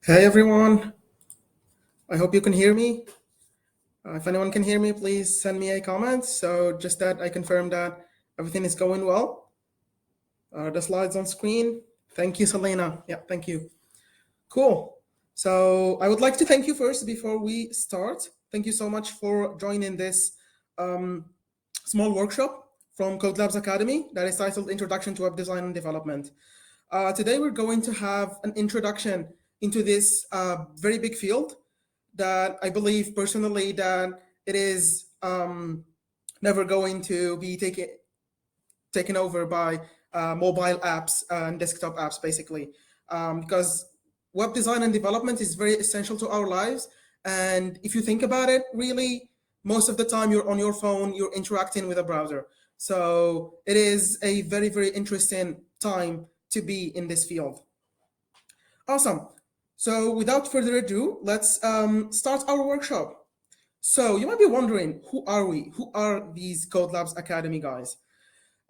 Hey everyone, I hope you can hear me. If anyone can hear me, please send me a comment. So just that I confirm that everything is going well. The slides on screen. Thank you, Selena. Yeah, thank you. Cool. So I would like to thank you first before we start. Thank you so much for joining this um, small workshop from Code Labs Academy that is titled Introduction to Web Design and Development. Today we're going to have an introduction into this very big field that I believe personally that it is never going to be taken over by mobile apps and desktop apps, basically, because web design and development is very essential to our lives. And if you think about it, really, most of the time you're on your phone, you're interacting with a browser. So it is a very, very interesting time to be in this field. Awesome. So without further ado, let's start our workshop. So you might be wondering, who are we? Who are these Code Labs Academy guys?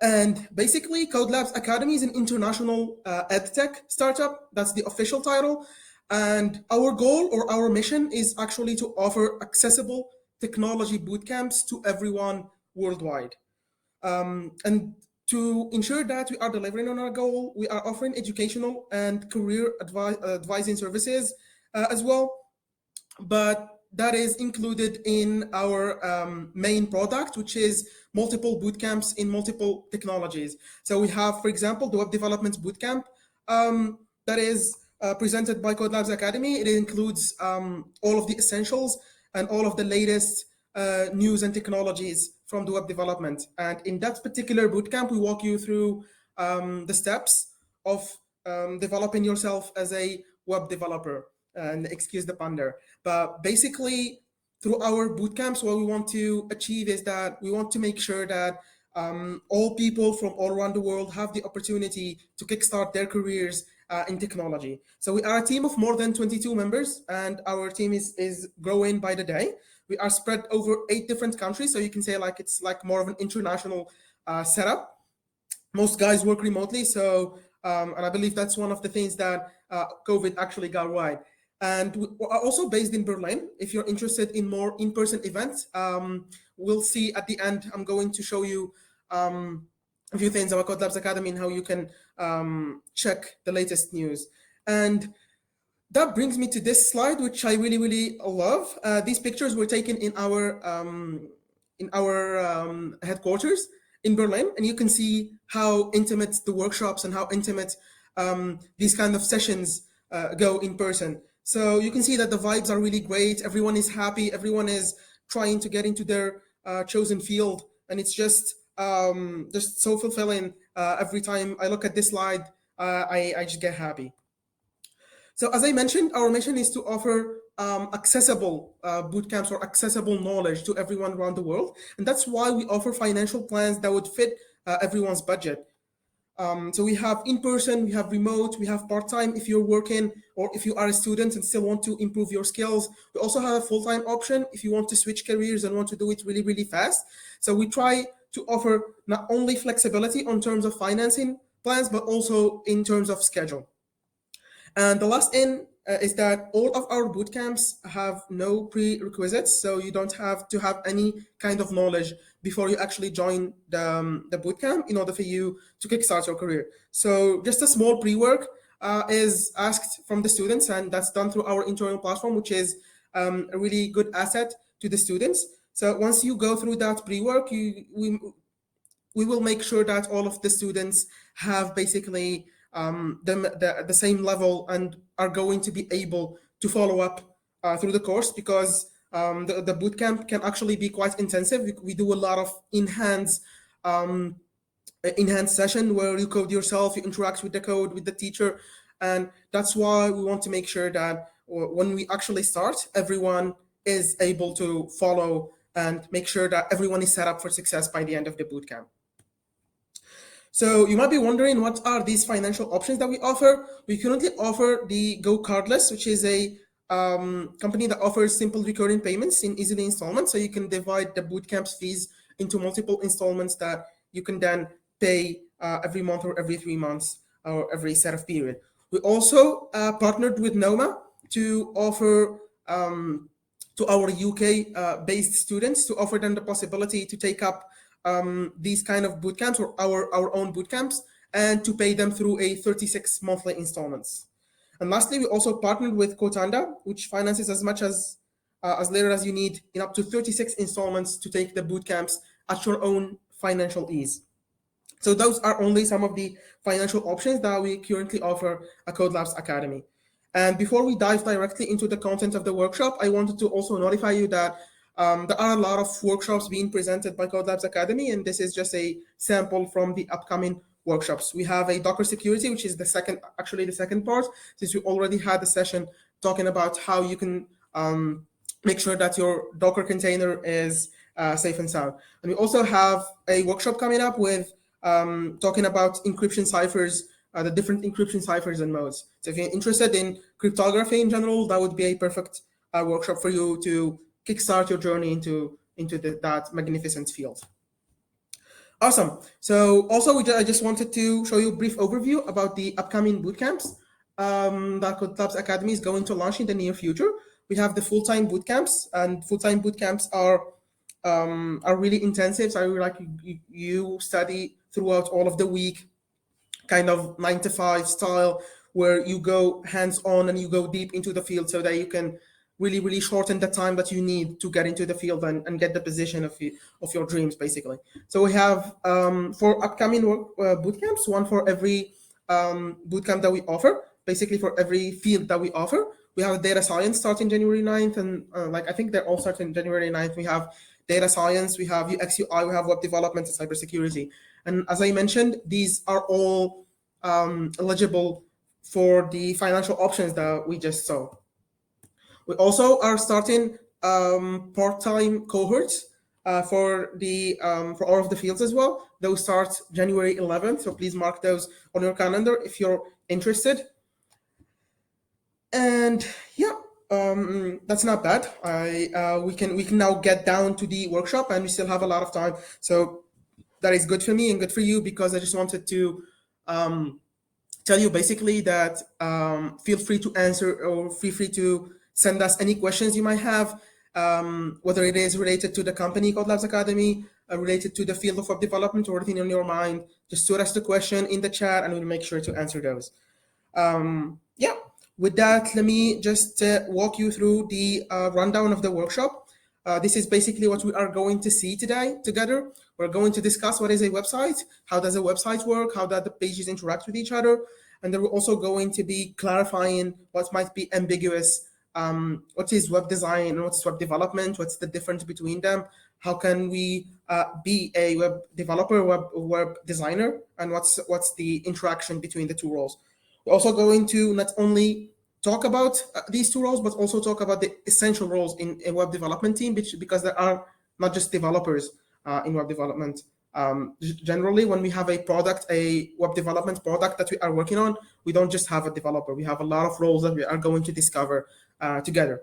And basically, Code Labs Academy is an international edtech startup. That's the official title. And our goal or our mission is actually to offer accessible technology bootcamps to everyone worldwide. And to ensure that we are delivering on our goal, we are offering educational and career advising services as well. But that is included in our main product, which is multiple bootcamps in multiple technologies. So we have, for example, the Web Development Bootcamp that is presented by Code Labs Academy. It includes all of the essentials and all of the latest news and technologies from the web development. And in that particular bootcamp, we walk you through the steps of developing yourself as a web developer. And excuse the pun there. But basically, through our bootcamps, what we want to achieve is that we want to make sure that all people from all around the world have the opportunity to kickstart their careers in technology. So we are a team of more than 22 members, and our team is growing by the day. We are spread over 8 different countries, so you can say like it's like more of an international setup. Most guys work remotely, so and I believe that's one of the things that COVID actually got right. And we are also based in Berlin. If you're interested in more in-person events, we'll see at the end. I'm going to show you a few things about Code Labs Academy and how you can check the latest news. And that brings me to this slide, which I really, really love. These pictures were taken in our headquarters in Berlin, and you can see how intimate the workshops and how intimate these kind of sessions go in person. So you can see that the vibes are really great. Everyone is happy. Everyone is trying to get into their chosen field, and it's just so fulfilling. Every time I look at this slide, I just get happy. So as I mentioned, our mission is to offer accessible bootcamps or accessible knowledge to everyone around the world. And that's why we offer financial plans that would fit everyone's budget. So we have in-person, we have remote, we have part-time if you're working or if you are a student and still want to improve your skills. We also have a full-time option if you want to switch careers and want to do it really, really fast. So we try to offer not only flexibility on terms of financing plans, but also in terms of schedule. And the last in is that all of our bootcamps have no prerequisites, so you don't have to have any kind of knowledge before you actually join the bootcamp in order for you to kickstart your career. So just a small pre-work is asked from the students, and that's done through our internal platform, which is a really good asset to the students. So once you go through that pre-work, we will make sure that all of the students have basically the same level and are going to be able to follow up through the course, because the bootcamp can actually be quite intensive. We do a lot of enhanced session where you code yourself, you interact with the code, with the teacher. And that's why we want to make sure that when we actually start, everyone is able to follow and make sure that everyone is set up for success by the end of the bootcamp. So you might be wondering, what are these financial options that we offer? We currently offer the Go Cardless, which is a company that offers simple recurring payments in easily installments. So you can divide the bootcamp's fees into multiple installments that you can then pay every month or every 3 months or every set of period. We also partnered with Noma, to offer to our UK based students, to offer them the possibility to take up these kind of bootcamps, or our own bootcamps, and to pay them through a 36 monthly installments. And lastly, we also partnered with Kotanda, which finances as little as you need in up to 36 installments to take the bootcamps at your own financial ease. So those are only some of the financial options that we currently offer at Code Labs Academy. And before we dive directly into the content of the workshop, I wanted to also notify you that there are a lot of workshops being presented by Code Labs Academy, and this is just a sample from the upcoming workshops. We have a Docker security, which is the second part, since we already had a session talking about how you can make sure that your Docker container is safe and sound. And we also have a workshop coming up with talking about encryption ciphers, the different encryption ciphers and modes. So if you're interested in cryptography in general, that would be a perfect workshop for you to kickstart your journey into that magnificent field. Awesome. So also, I just wanted to show you a brief overview about the upcoming bootcamps that Code Labs Academy is going to launch in the near future. We have the full-time bootcamps, and full-time bootcamps are really intensive. So you study throughout all of the week, kind of 9 to 5 style, where you go hands-on and you go deep into the field so that you can really shorten the time that you need to get into the field and get the position of your dreams, basically. So we have 4 upcoming bootcamps, one for every bootcamp that we offer, basically for every field that we offer. We have data science starting January 9th, and I think they're all starting January 9th. We have data science, we have UX UI, we have web development and cybersecurity. And as I mentioned, these are all eligible for the financial options that we just saw. We also are starting part-time cohorts for all of the fields as well. Those start January 11th, so please mark those on your calendar if you're interested. And yeah, that's not bad. We can now get down to the workshop, and we still have a lot of time. So that is good for me and good for you, because I just wanted to tell you basically that feel free to answer, or feel free to send us any questions you might have, whether it is related to the company Code Labs Academy, related to the field of web development, or anything on your mind. Just shoot us the question in the chat, and we'll make sure to answer those. Yeah, with that, let me just walk you through the rundown of the workshop. This is basically what we are going to see today together. We're going to discuss what is a website, how does a website work, how do the pages interact with each other, and then we're also going to be clarifying what might be ambiguous. What is web design and what's web development? What's the difference between them? How can we be a web developer, web designer, and what's the interaction between the two roles? We're also going to not only talk about these two roles, but also talk about the essential roles in a web development team, because there are not just developers in web development. Generally, when we have a web development product that we are working on, we don't just have a developer. We have a lot of roles that we are going to discover together,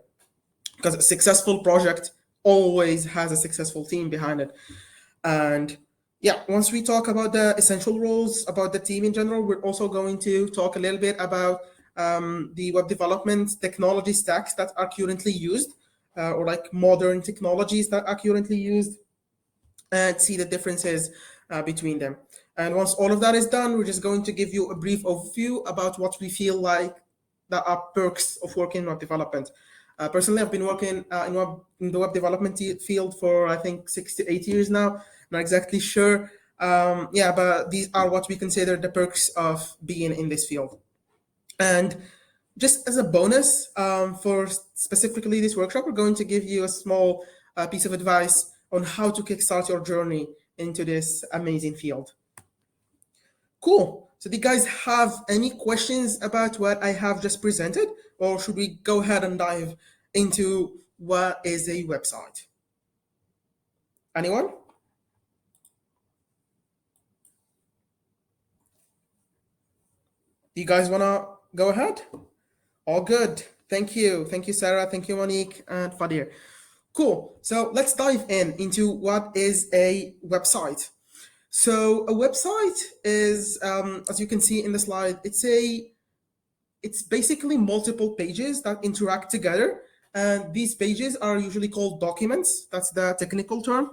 because a successful project always has a successful team behind it. And yeah, once we talk about the essential roles, about the team in general, we're also going to talk a little bit about the web development technology stacks that are currently used, or modern technologies that are currently used, and see the differences between them. And once all of that is done, we're just going to give you a brief overview about what we feel like that are perks of working in web development. Personally, I've been working in the web development field for, I think, 6 to 8 years now. Not exactly sure. But these are what we consider the perks of being in this field. And just as a bonus for specifically this workshop, we're going to give you a small piece of advice on how to kickstart your journey into this amazing field. Cool. So do you guys have any questions about what I have just presented, or should we go ahead and dive into what is a website? Anyone? Do you guys want to go ahead? All good. Thank you. Thank you, Sarah. Thank you, Monique and Fadir. Cool. So let's dive into what is a website. So a website is, as you can see in the slide, it's it's basically multiple pages that interact together. And these pages are usually called documents. That's the technical term.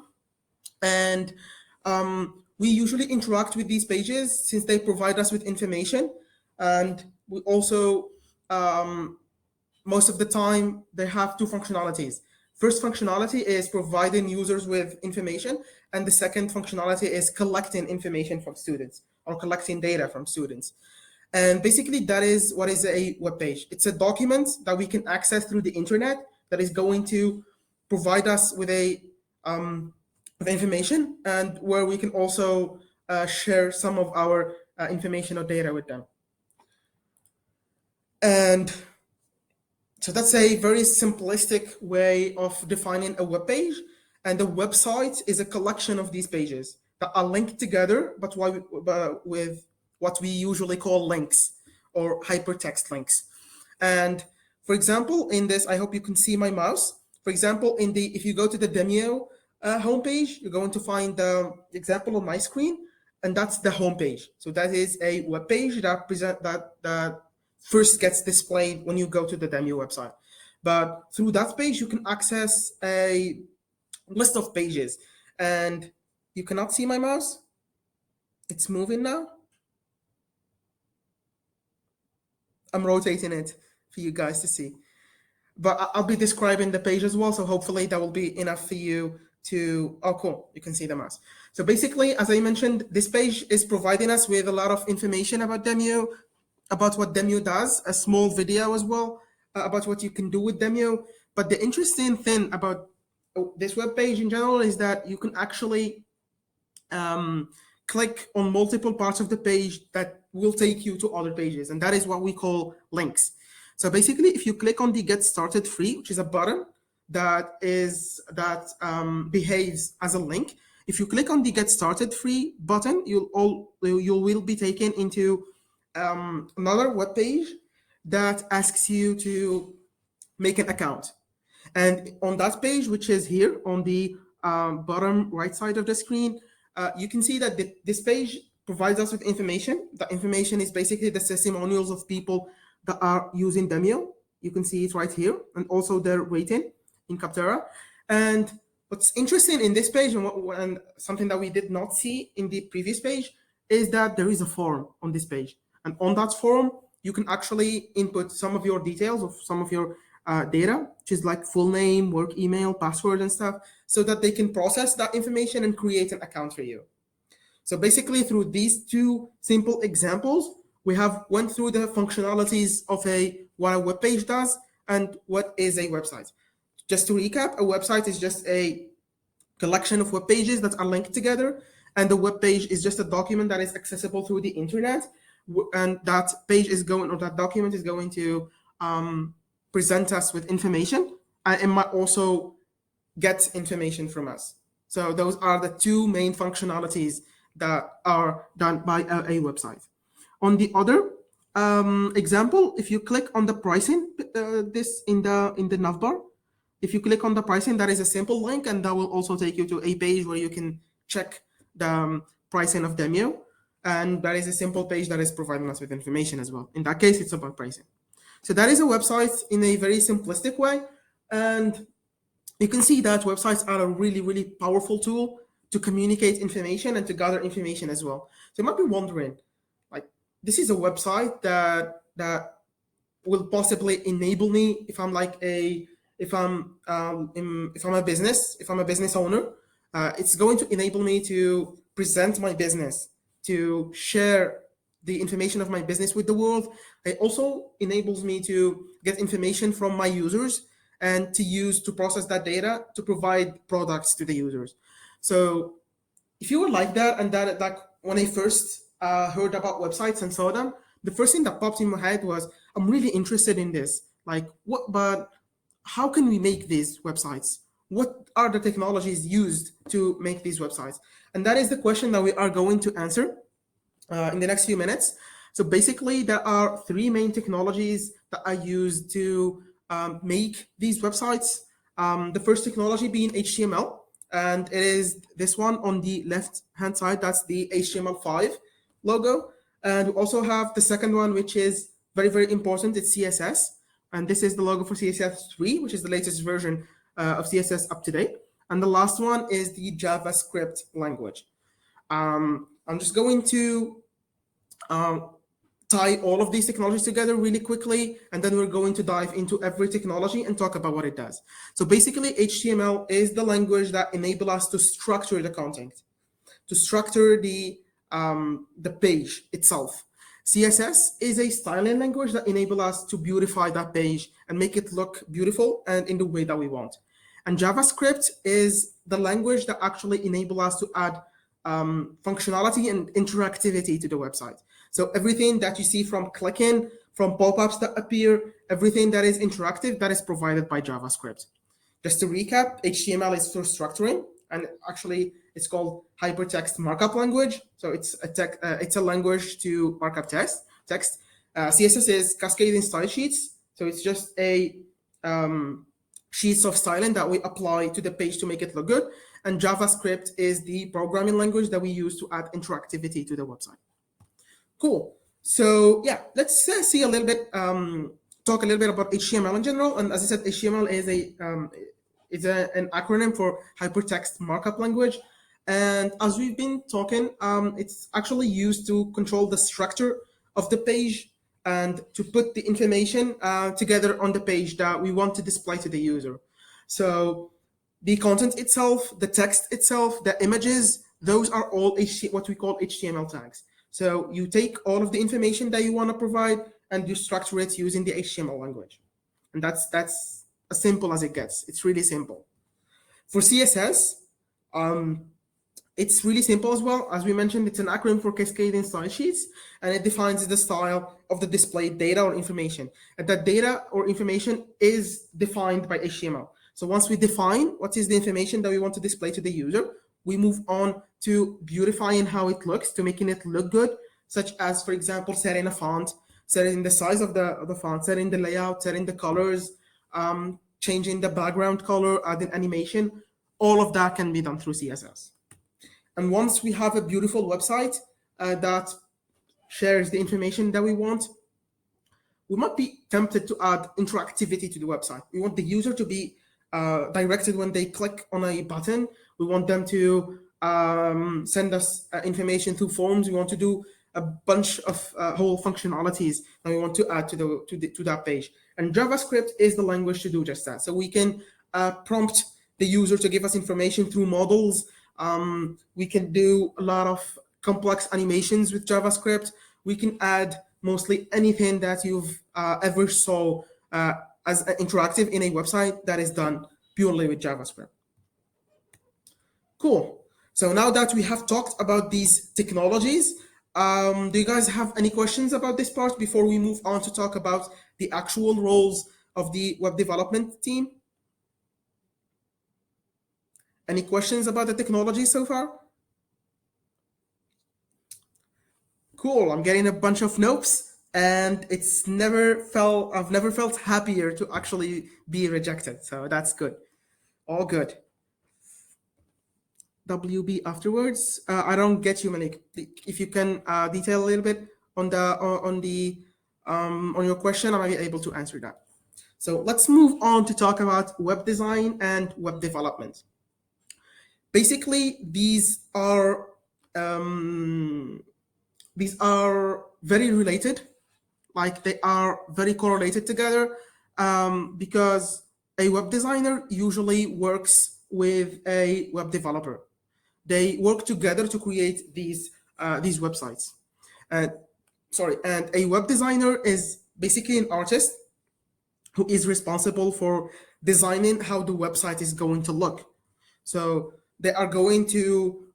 And we usually interact with these pages since they provide us with information. And we also, most of the time, they have two functionalities. First functionality is providing users with information, and the second functionality is collecting information from students or collecting data from students. And basically, that is what is a web page. It's a document that we can access through the internet that is going to provide us with with information, and where we can also share some of our information or data with them. And so that's a very simplistic way of defining a web page. And a website is a collection of these pages that are linked together, but with what we usually call links or hypertext links. And for example, in this, I hope you can see my mouse. For example, if you go to the Demio homepage, you're going to find the example on my screen, and that's the homepage. So that is a web page that first gets displayed when you go to the Demio website. But through that page, you can access a list of pages. And you cannot see my mouse. It's moving now. I'm rotating it for you guys to see. But I'll be describing the page as well, so hopefully that will be enough for you to, oh cool, you can see the mouse. So basically, as I mentioned, this page is providing us with a lot of information about Demio, about what Demio does, a small video as well, about what you can do with Demio. But the interesting thing about this web page in general is that you can actually click on multiple parts of the page that will take you to other pages, and that is what we call links. So basically, if you click on the Get Started Free, which is a button that behaves as a link, if you click on the Get Started Free button, you will be taken into another web page that asks you to make an account. And on that page, which is here on the bottom right side of the screen, you can see that this page provides us with information. The information is basically the testimonials of people that are using Demio. You can see it right here, and also their rating in Capterra. And what's interesting in this page, and something that we did not see in the previous page, is that there is a form on this page. And on that form, you can actually input some of your details of some of your data, which is like full name, work email, password, and stuff, so that they can process that information and create an account for you. So basically, through these two simple examples, we have went through the functionalities of what a web page does and what is a website. Just to recap, a website is just a collection of web pages that are linked together, and the web page is just a document that is accessible through the internet, and that page is going, or that document is going to present us with information, and it might also get information from us. So those are the two main functionalities that are done by a website. On the other example, if you click on the pricing, this in the navbar, if you click on the pricing, that is a simple link, and that will also take you to a page where you can check the pricing of Demio, and that is a simple page that is providing us with information as well. In that case, it's about pricing. So that is a website in a very simplistic way, and you can see that websites are a really, really powerful tool to communicate information and to gather information as well. So you might be wondering, like, this is a website that will possibly enable me if I'm a business owner. It's going to enable me to present my business, to share the information of my business with the world. It also enables me to get information from my users and to process that data to provide products to the users. So if you were like that, and that like when I first heard about websites and saw them, the first thing that popped in my head was, I'm really interested in this. Like, but how can we make these websites? What are the technologies used to make these websites? And that is the question that we are going to answer in the next few minutes. So basically, there are three main technologies that are used to make these websites. The first technology being HTML, and it is this one on the left-hand side. That's the HTML5 logo. And we also have the second one, which is very, very important, it's CSS. And this is the logo for CSS 3, which is the latest version of CSS up to date. And the last one is the JavaScript language. I'm just going to tie all of these technologies together really quickly, and then we're going to dive into every technology and talk about what it does. So basically, HTML is the language that enables us to structure the content, to structure the page itself. CSS is a styling language that enables us to beautify that page and make it look beautiful and in the way that we want. And JavaScript is the language that actually enables us to add functionality and interactivity to the website. So everything that you see from clicking, from pop-ups that appear, everything that is interactive, that is provided by JavaScript. Just to recap, HTML is for structuring, and actually it's called hypertext markup language. So it's a language to mark up text. CSS is cascading style sheets. So it's just a sheets of styling that we apply to the page to make it look good. And JavaScript is the programming language that we use to add interactivity to the website. Cool. So yeah, let's see a little bit, talk a little bit about HTML in general. And as I said, HTML is an acronym for hypertext markup language. And as we've been talking, it's actually used to control the structure of the page and to put the information together on the page that we want to display to the user. So the content itself, the text itself, the images, those are all what we call HTML tags. So you take all of the information that you want to provide and you structure it using the HTML language. And that's as simple as it gets. It's really simple. For CSS, it's really simple as well. As we mentioned, it's an acronym for cascading style sheets, and it defines the style of the displayed data or information. And that data or information is defined by HTML. So once we define what is the information that we want to display to the user, we move on to beautifying how it looks, to making it look good, such as, for example, setting a font, setting the size of the font, setting the layout, setting the colors, changing the background color, adding animation. All of that can be done through CSS. And once we have a beautiful website that shares the information that we want, we might be tempted to add interactivity to the website. We want the user to be directed when they click on a button. We want them to send us information through forms. We want to do a bunch of whole functionalities that we want to add to that page. And JavaScript is the language to do just that. So we can prompt the user to give us information through models. We can do a lot of complex animations with JavaScript. We can add mostly anything that you've ever saw as interactive in a website that is done purely with JavaScript. Cool. So now that we have talked about these technologies, do you guys have any questions about this part before we move on to talk about the actual roles of the web development team? Any questions about the technology so far? Cool. I'm getting a bunch of notes, and I've never felt happier to actually be rejected. So that's good. All good. WB afterwards. I don't get you, Malik. If you can detail a little bit on your question, I might be able to answer that. So let's move on to talk about web design and web development. Basically, these are very related, like they are very correlated together, because a web designer usually works with a web developer. They work together to create these websites. And a web designer is basically an artist who is responsible for designing how the website is going to look. So they are going to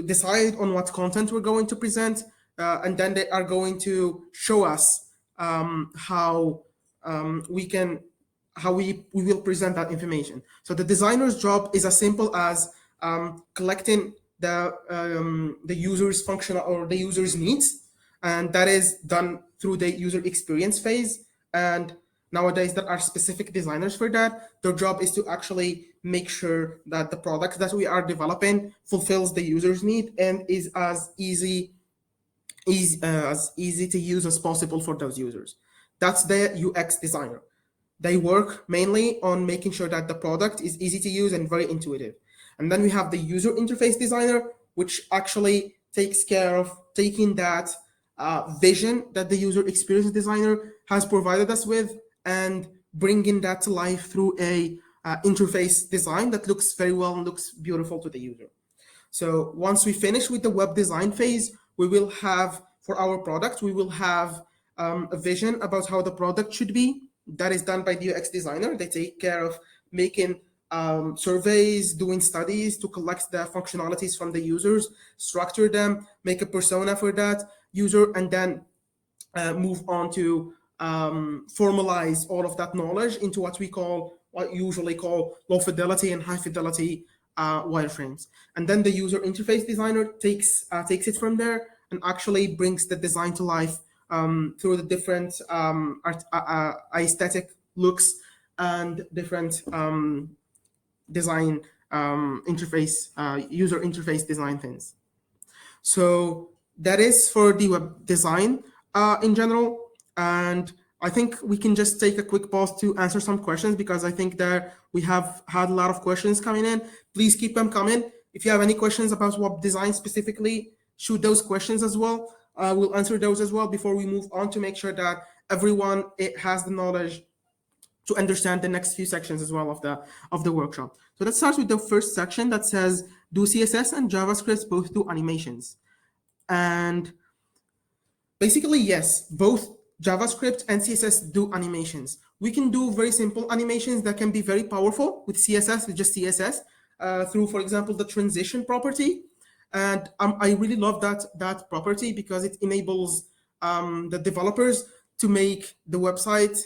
decide on what content we're going to present, and then they are going to show us how we will present that information. So the designer's job is as simple as collecting the user's functional or the user's needs, and that is done through the user experience phase. And nowadays there are specific designers for that. Their job is to actually make sure that the product that we are developing fulfills the user's need and is as easy as easy to use as possible for those users. That's the UX designer. They work mainly on making sure that the product is easy to use and very intuitive. And then we have the user interface designer, which actually takes care of taking that vision that the user experience designer has provided us with and bringing that to life through a interface design that looks very well and looks beautiful to the user. So once we finish with the web design phase, we will have, for our product, we will have a vision about how the product should be. That is done by the UX designer. They take care of making surveys, doing studies to collect the functionalities from the users, structure them, make a persona for that user, and then move on to formalize all of that knowledge into what usually call low fidelity and high fidelity wireframes. And then the user interface designer takes it from there and actually brings the design to life through the different aesthetic looks and different design interface, user interface design things. So that is for the web design in general. And I think we can just take a quick pause to answer some questions because I think that we have had a lot of questions coming in. Please keep them coming. If you have any questions about web design specifically, shoot those questions as well. We'll answer those as well before we move on to make sure that everyone has the knowledge to understand the next few sections as well of the workshop. So let's start with the first section that says, do CSS and JavaScript both do animations? And basically, yes, both JavaScript and CSS do animations. We can do very simple animations that can be very powerful with CSS, with just CSS, through, for example, the transition property. And I really love that property because it enables the developers to make the website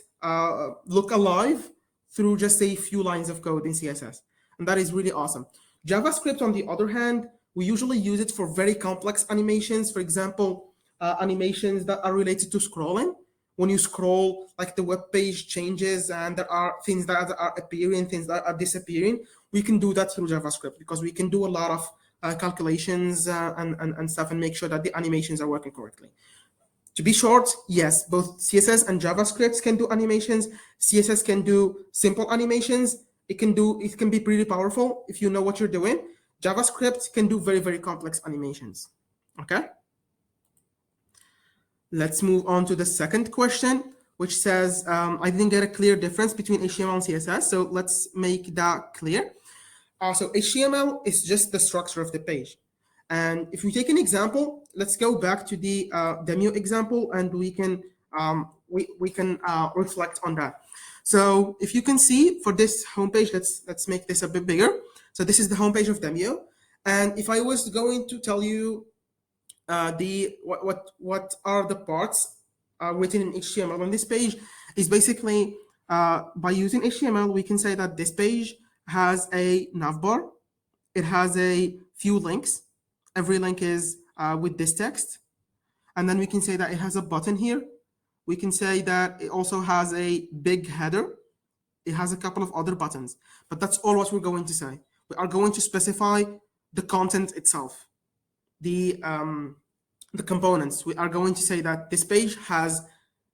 look alive through just a few lines of code in CSS. And that is really awesome. JavaScript, on the other hand, we usually use it for very complex animations. For example, animations that are related to scrolling. When you scroll, like the web page changes and there are things that are appearing, things that are disappearing. We can do that through JavaScript because we can do a lot of calculations and stuff and make sure that the animations are working correctly. To be short, yes, both CSS and JavaScript can do animations. CSS can do simple animations. It can be pretty powerful if you know what you're doing. JavaScript can do very, very complex animations. Okay. Let's move on to the second question, which says, I didn't get a clear difference between HTML and CSS. So let's make that clear. So HTML is just the structure of the page. And if we take an example, let's go back to the demo example and we can reflect on that. So if you can see for this homepage, let's make this a bit bigger. So this is the homepage of Demio. And if I was going to tell you what are the parts written in HTML on this page, is basically by using HTML, we can say that this page has a navbar. It has a few links. Every link is with this text. And then we can say that it has a button here. We can say that it also has a big header. It has a couple of other buttons, but that's all what we're going to say. We are going to specify the content itself, the components. We are going to say that this page has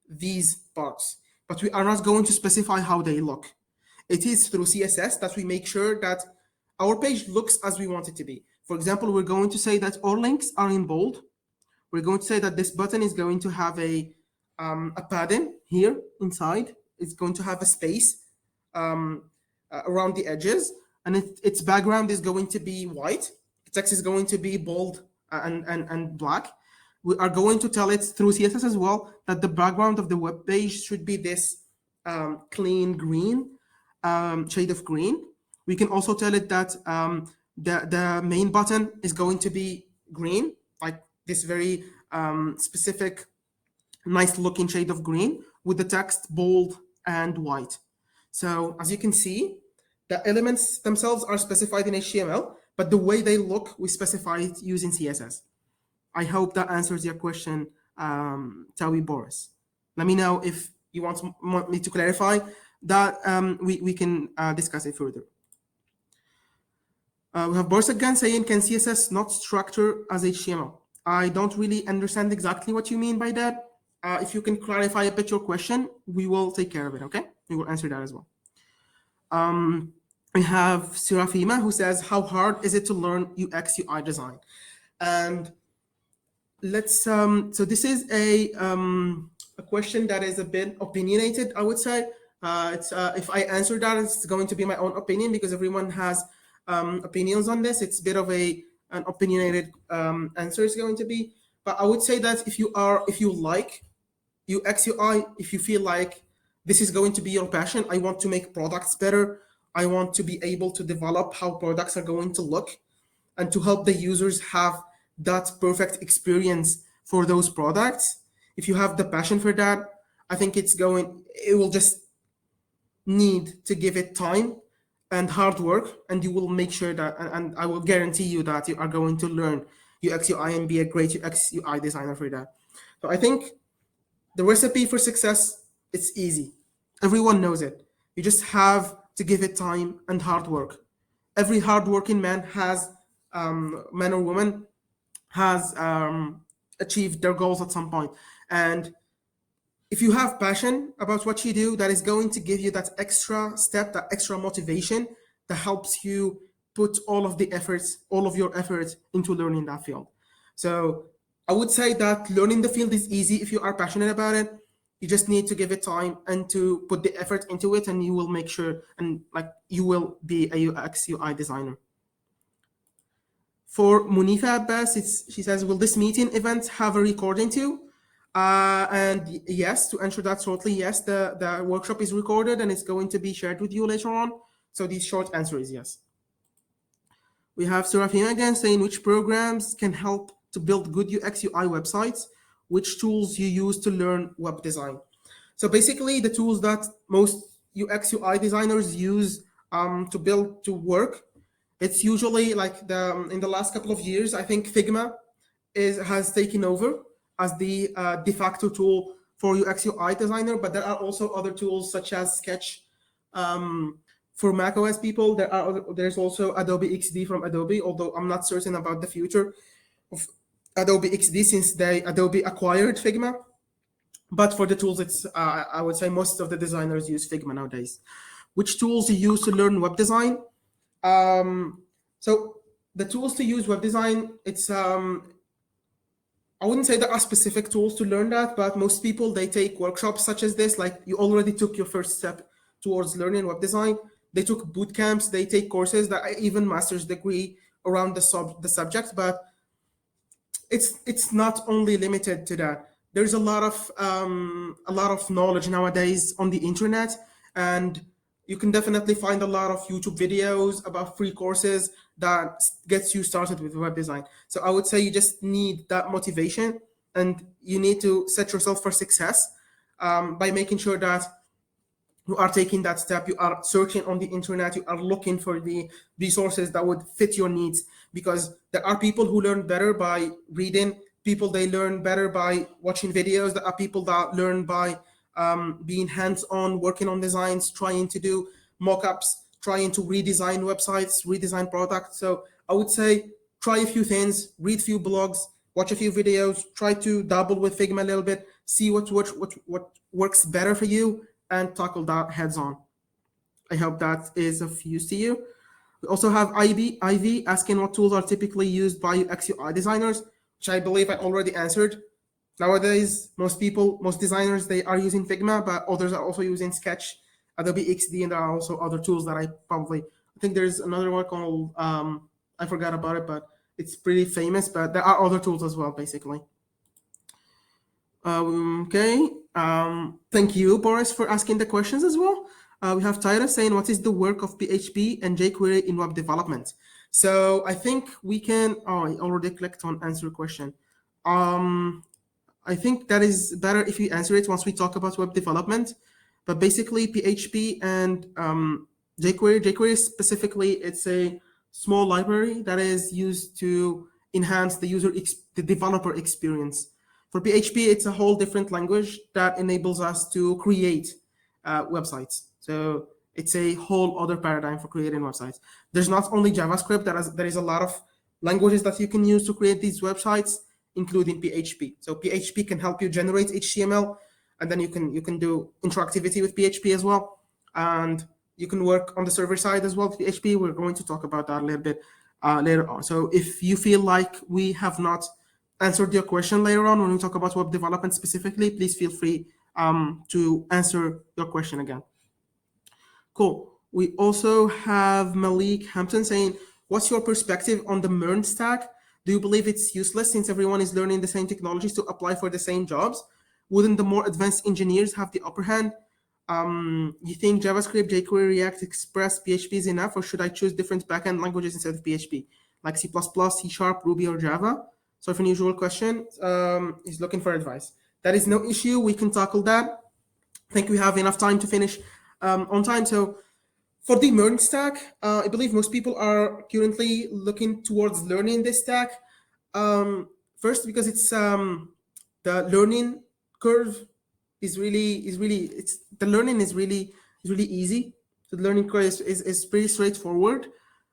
these parts, but we are not going to specify how they look. It is through CSS that we make sure that our page looks as we want it to be. For example, we're going to say that all links are in bold. We're going to say that this button is going to have a padding here inside. It's going to have a space around the edges, and its background is going to be white. The text is going to be bold and black. We are going to tell it through CSS as well that the background of the web page should be this clean green shade of green. We can also tell it that the main button is going to be green, like this very specific, nice looking shade of green with the text bold and white. So as you can see, the elements themselves are specified in HTML, but the way they look, we specify it using CSS. I hope that answers your question, Tawi Boris. Let me know if you want me to clarify that. We can discuss it further. We have Boris again saying, can CSS not structure as HTML? I don't really understand exactly what you mean by that. If you can clarify a bit your question, we will take care of it, okay? We will answer that as well. We have Serafima who says, how hard is it to learn UX UI design? And let's so this is a question that is a bit opinionated, I would say. It's if I answer that, it's going to be my own opinion because everyone has opinions on this. It's a bit of an opinionated answer is going to be. But I would say that if you like UX UI, if you feel like this is going to be your passion, I want to make products better, I want to be able to develop how products are going to look and to help the users have that perfect experience for those products. If you have the passion for that, I think it will just need to give it time and hard work, and you will make sure that, and I will guarantee you that you are going to learn UX UI and be a great UX UI designer for that. So I think the recipe for success, it's easy. Everyone knows it. You just have to give it time and hard work. Every hardworking man or woman has achieved their goals at some point. And if you have passion about what you do, that is going to give you that extra step, that extra motivation that helps you put all of your efforts into learning that field. So I would say that learning the field is easy if you are passionate about it. You just need to give it time and to put the effort into it, and you will make sure and like you will be a UX UI designer. For Munifa Abbas, she says, will this meeting event have a recording too? And yes, to answer that shortly, yes, the workshop is recorded and it's going to be shared with you later on. So the short answer is yes. We have Serafina again saying, which programs can help to build good UX UI websites? Which tools you use to learn web design? So basically the tools that most UX UI designers use to work, it's usually like in the last couple of years, I think Figma has taken over as the de facto tool for UX UI designer, but there are also other tools such as Sketch. For macOS people, there's also Adobe XD from Adobe, although I'm not certain about the future of Adobe XD since Adobe acquired Figma. But for the tools, I would say most of the designers use Figma nowadays. Which tools you use to learn web design? So the tools to use web design, it's I wouldn't say there are specific tools to learn that, but most people, they take workshops such as this, like you already took your first step towards learning web design. They took boot camps, they take courses that even master's degree around the subject, but it's not only limited to that. There's a lot of knowledge nowadays on the internet, and you can definitely find a lot of YouTube videos about free courses that gets you started with web design. So I would say you just need that motivation, and you need to set yourself for success by making sure that you are taking that step, you are searching on the internet, you are looking for the resources that would fit your needs, because there are people who learn better by reading, people they learn better by watching videos, there are people that learn by being hands-on, working on designs, trying to do mock-ups, trying to redesign websites, redesign products. So I would say try a few things, read a few blogs, watch a few videos, try to dabble with Figma a little bit, see what works better for you, and tackle that heads on. I hope that is of use to you. We also have Ivy asking what tools are typically used by UX UI designers, which I believe I already answered. Nowadays, most designers, they are using Figma, but others are also using Sketch, Adobe XD, and there are also other tools that I think there's another one called, I forgot about it, but it's pretty famous, but there are other tools as well, basically. Okay. Thank you, Boris, for asking the questions as well. We have Tyra saying, what is the work of PHP and jQuery in web development? So I think we can, I already clicked on answer question. I think that is better if you answer it once we talk about web development. But basically PHP and jQuery specifically, it's a small library that is used to enhance the developer experience. For PHP, it's a whole different language that enables us to create websites. So it's a whole other paradigm for creating websites. There's not only JavaScript, there is a lot of languages that you can use to create these websites. including PHP. So PHP can help you generate HTML, and then you can do interactivity with PHP as well, and you can work on the server side as well with PHP. We're going to talk about that a little bit later on. So if you feel like we have not answered your question later on when we talk about web development specifically, please feel free to answer your question again. Cool. We also have Malik Hampton saying, what's your perspective on the MERN stack? Do you believe it's useless since everyone is learning the same technologies to apply for the same jobs? Wouldn't the more advanced engineers have the upper hand? You think JavaScript, jQuery, React, Express, PHP is enough, or should I choose different backend languages instead of PHP, like C++, C#, Ruby, or Java? So, for an unusual question, he's looking for advice. That is no issue. We can tackle that. I think we have enough time to finish on time. So, for the MERN stack, I believe most people are currently looking towards learning this stack. First, because it's the learning curve is really easy. So the learning curve is pretty straightforward.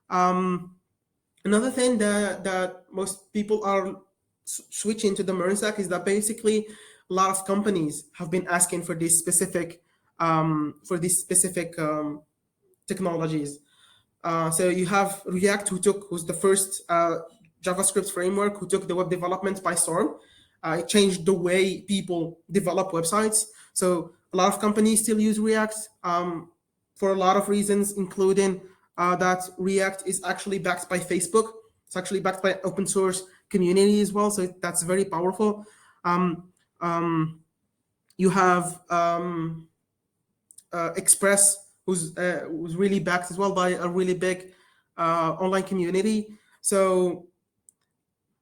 Another thing that most people are switching to the MERN stack is that basically a lot of companies have been asking for these specific technologies. So you have React, who's the first JavaScript framework who took the web development by storm. It changed the way people develop websites. So a lot of companies still use React for a lot of reasons, including that React is actually backed by Facebook. It's actually backed by open source community as well. So that's very powerful. You have Express, who's really backed as well by a really big online community. So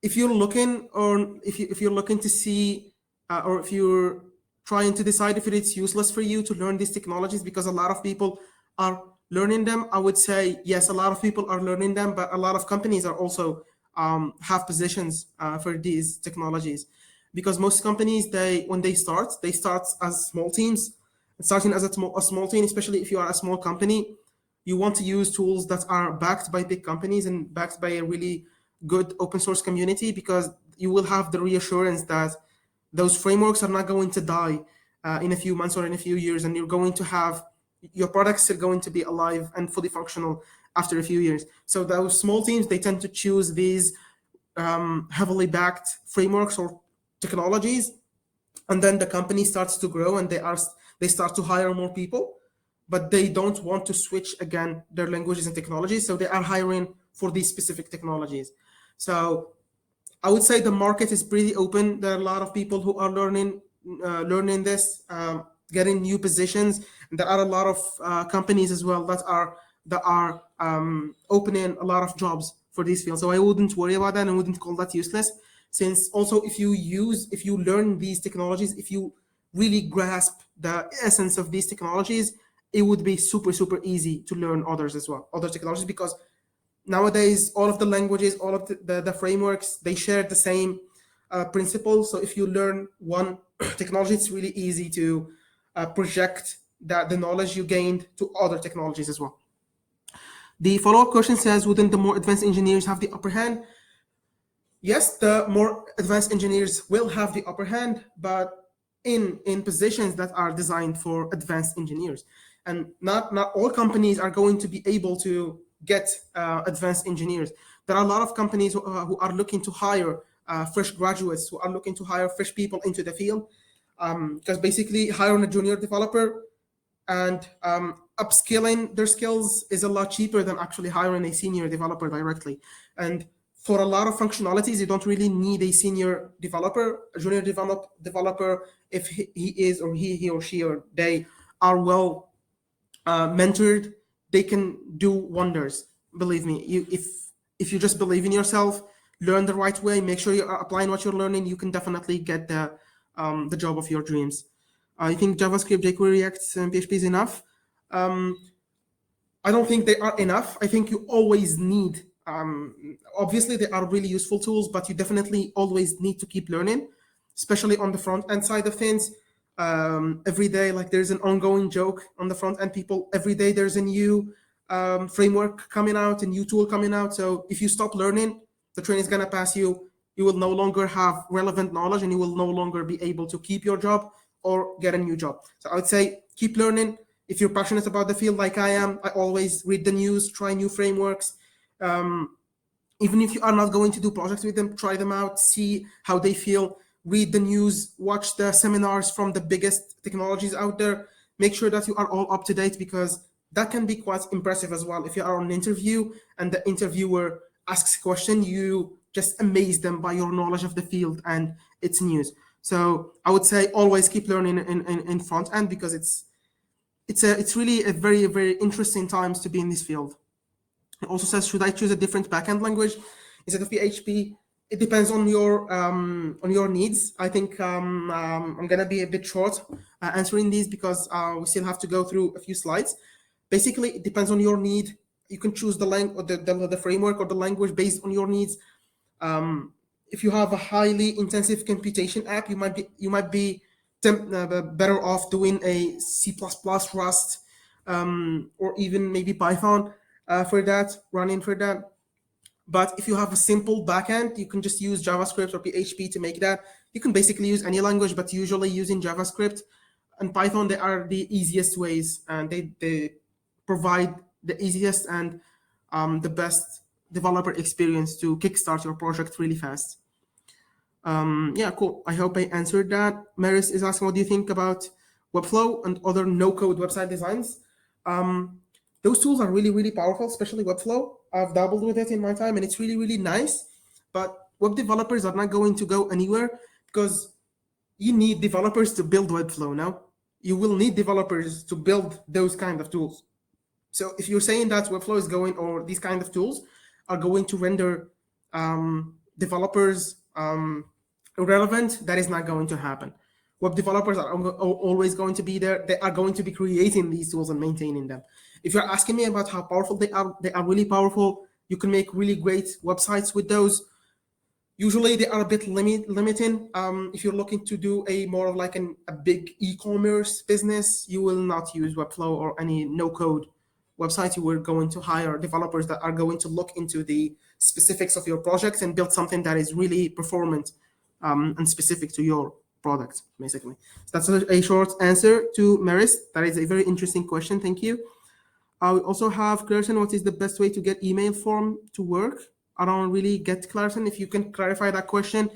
if you're looking, or if you're looking to see, or if you're trying to decide if it's useless for you to learn these technologies because a lot of people are learning them, I would say yes, a lot of people are learning them, but a lot of companies are also have positions for these technologies, because most companies, when they start as small teams. Starting as a small team, especially if you are a small company, you want to use tools that are backed by big companies and backed by a really good open source community, because you will have the reassurance that those frameworks are not going to die in a few months or in a few years, and you're going to have your products still going to be alive and fully functional after a few years. So those small teams, they tend to choose these heavily backed frameworks or technologies, and then the company starts to grow and they start to hire more people, but they don't want to switch again their languages and technologies, so they are hiring for these specific technologies. So I would say the market is pretty open. There are a lot of people who are learning this, getting new positions, and there are a lot of companies as well that are opening a lot of jobs for these fields. So I wouldn't worry about that and wouldn't call that useless, since also if you learn these technologies, if you really grasp the essence of these technologies, it would be super easy to learn others as well, other technologies, because nowadays all of the languages, all of the frameworks, they share the same principles. So if you learn one technology, it's really easy to project the knowledge you gained to other technologies as well. The follow-up question says, wouldn't the more advanced engineers have the upper hand? Yes, the more advanced engineers will have the upper hand, but in positions that are designed for advanced engineers. And not all companies are going to be able to get advanced engineers. There are a lot of companies who are looking to hire fresh graduates, who are looking to hire fresh people into the field, because basically hiring a junior developer and upskilling their skills is a lot cheaper than actually hiring a senior developer directly. And for a lot of functionalities, you don't really need a senior developer. A junior developer, if he or she or they are well mentored, they can do wonders. Believe me, if you just believe in yourself, learn the right way, make sure you're applying what you're learning, you can definitely get the job of your dreams. I think JavaScript, jQuery, React, and PHP is enough. I don't think they are enough. I think you always need, obviously they are really useful tools, but you definitely always need to keep learning, especially on the front end side of things. Every day, like there's an ongoing joke on the front end people. Every day there's a new framework coming out, a new tool coming out. So if you stop learning, the train is gonna pass you. you will no longer have relevant knowledge and you will no longer be able to keep your job or get a new job. So I would say keep learning. If you're passionate about the field like I am, I always read the news, try new frameworks. Even if you are not going to do projects with them, try them out, see how they feel, read the news, watch the seminars from the biggest technologies out there. Make sure that you are all up to date, because that can be quite impressive as well. If you are on an interview and the interviewer asks a question, you just amaze them by your knowledge of the field and its news. So I would say always keep learning in front end, because it's really a very, very interesting times to be in this field. It also says, should I choose a different backend language instead of PHP? It depends on your needs. I think I'm gonna be a bit short answering these, because we still have to go through a few slides. Basically, it depends on your need. You can choose the framework or the language based on your needs. If you have a highly intensive computation app, you might be better off doing a C++, Rust, or even maybe Python for that, running for that. But if you have a simple backend, you can just use JavaScript or PHP to make that. You can basically use any language, but usually using JavaScript and Python, they are the easiest ways, and they provide the easiest and the best developer experience to kickstart your project really fast. Yeah, cool. I hope I answered that. Maris is asking, what do you think about Webflow and other no-code website designs? Those tools are really, really powerful, especially Webflow. I've dabbled with it in my time, and it's really, really nice. But web developers are not going to go anywhere, because you need developers to build Webflow now. You will need developers to build those kind of tools. So if you're saying that Webflow is going, or these kind of tools are going to render developers irrelevant, that is not going to happen. Web developers are always going to be there. They are going to be creating these tools and maintaining them. If you're asking me about how powerful they are really powerful. You can make really great websites with those. Usually they are a bit limiting. If you're looking to do a more of like a big e-commerce business, you will not use Webflow or any no-code website. You are going to hire developers that are going to look into the specifics of your project and build something that is really performant and specific to your product, basically. So that's a short answer to Maris. That is a very interesting question. Thank you. We also have Clarison, what is the best way to get email form to work? I don't really get Clarison. If you can clarify that question,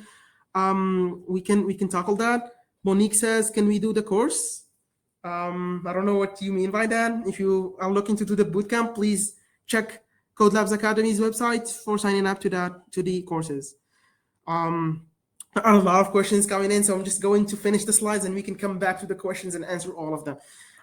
we can tackle that. Monique says, can we do the course? I don't know what you mean by that. If you are looking to do the bootcamp, please check Code Labs Academy's website for signing up to the courses. There are a lot of questions coming in, so I'm just going to finish the slides and we can come back to the questions and answer all of them.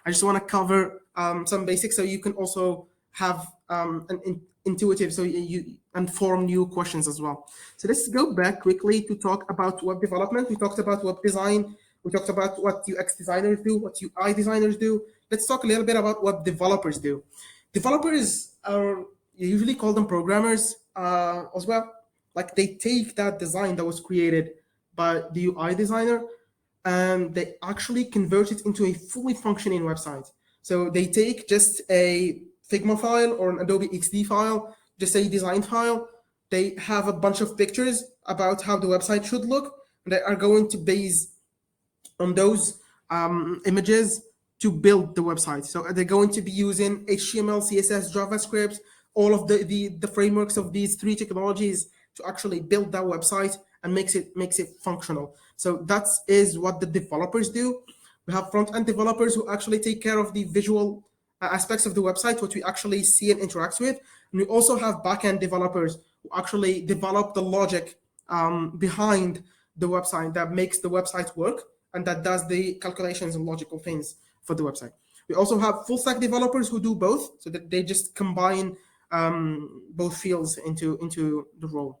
I just want to cover some basics so you can also have an intuitive, so you form new questions as well. So let's go back quickly to talk about web development. We talked about web design. We talked about what UX designers do, what UI designers do. Let's talk a little bit about what developers do. Developers are, you usually call them programmers as well. Like they take that design that was created by the UI designer and they actually convert it into a fully functioning website. So they take just a Figma file or an Adobe XD file, just a design file. They have a bunch of pictures about how the website should look. And they are going to base on those images to build the website. So they're going to be using HTML, CSS, JavaScript, all of the frameworks of these three technologies to actually build that website and makes it functional. So that is what the developers do. We have front-end developers who actually take care of the visual aspects of the website, what we actually see and interact with. And we also have back-end developers who actually develop the logic behind the website that makes the website work and that does the calculations and logical things for the website. We also have full-stack developers who do both, so that they just combine both fields into the role.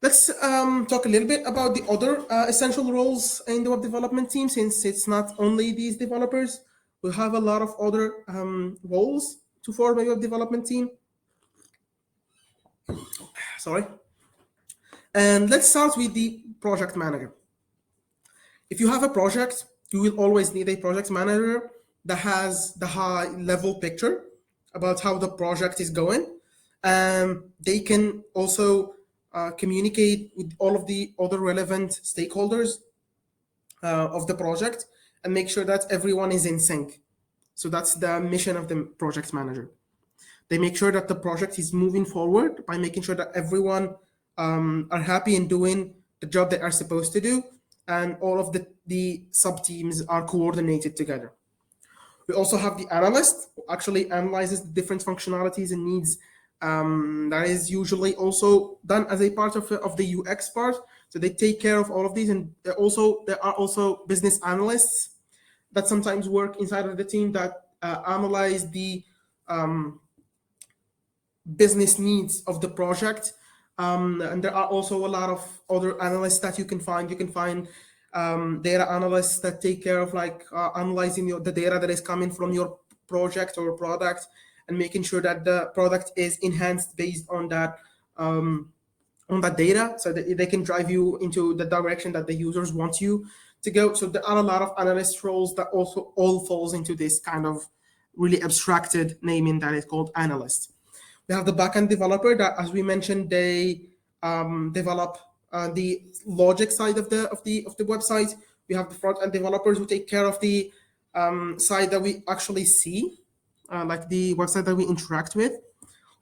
Let's talk a little bit about the other essential roles in the web development team, since it's not only these developers. We have a lot of other roles to form a web development team. Sorry. And let's start with the project manager. If you have a project, you will always need a project manager that has the high level picture about how the project is going. They can also communicate with all of the other relevant stakeholders of the project and make sure that everyone is in sync. So that's the mission of the project manager. They make sure that the project is moving forward by making sure that everyone are happy in doing the job they are supposed to do, and all of the sub-teams are coordinated together. We also have the analyst who actually analyzes the different functionalities and needs. That is usually also done as a part of the UX part. So they take care of all of these, and there are also business analysts that sometimes work inside of the team that analyze the business needs of the project. And there are also a lot of other analysts that you can find. You can find data analysts that take care of analyzing the data that is coming from your project or product and making sure that the product is enhanced based on that data, so that they can drive you into the direction that the users want you to go. So there are a lot of analyst roles that also all falls into this kind of really abstracted naming that is called analyst. We have the backend developer that, as we mentioned, they develop the logic side of the website. We have the front end developers who take care of the side that we actually see, like the website that we interact with.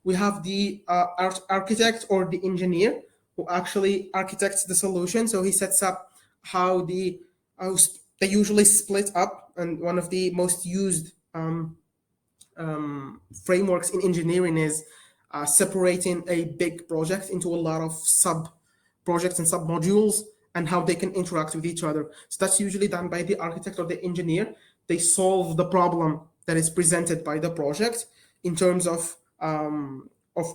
We have the architect or the engineer who actually architects the solution. So he sets up how they usually split up, and one of the most used frameworks in engineering is separating a big project into a lot of sub projects and sub modules, and how they can interact with each other. So that's usually done by the architect or the engineer. They solve the problem that is presented by the project in terms of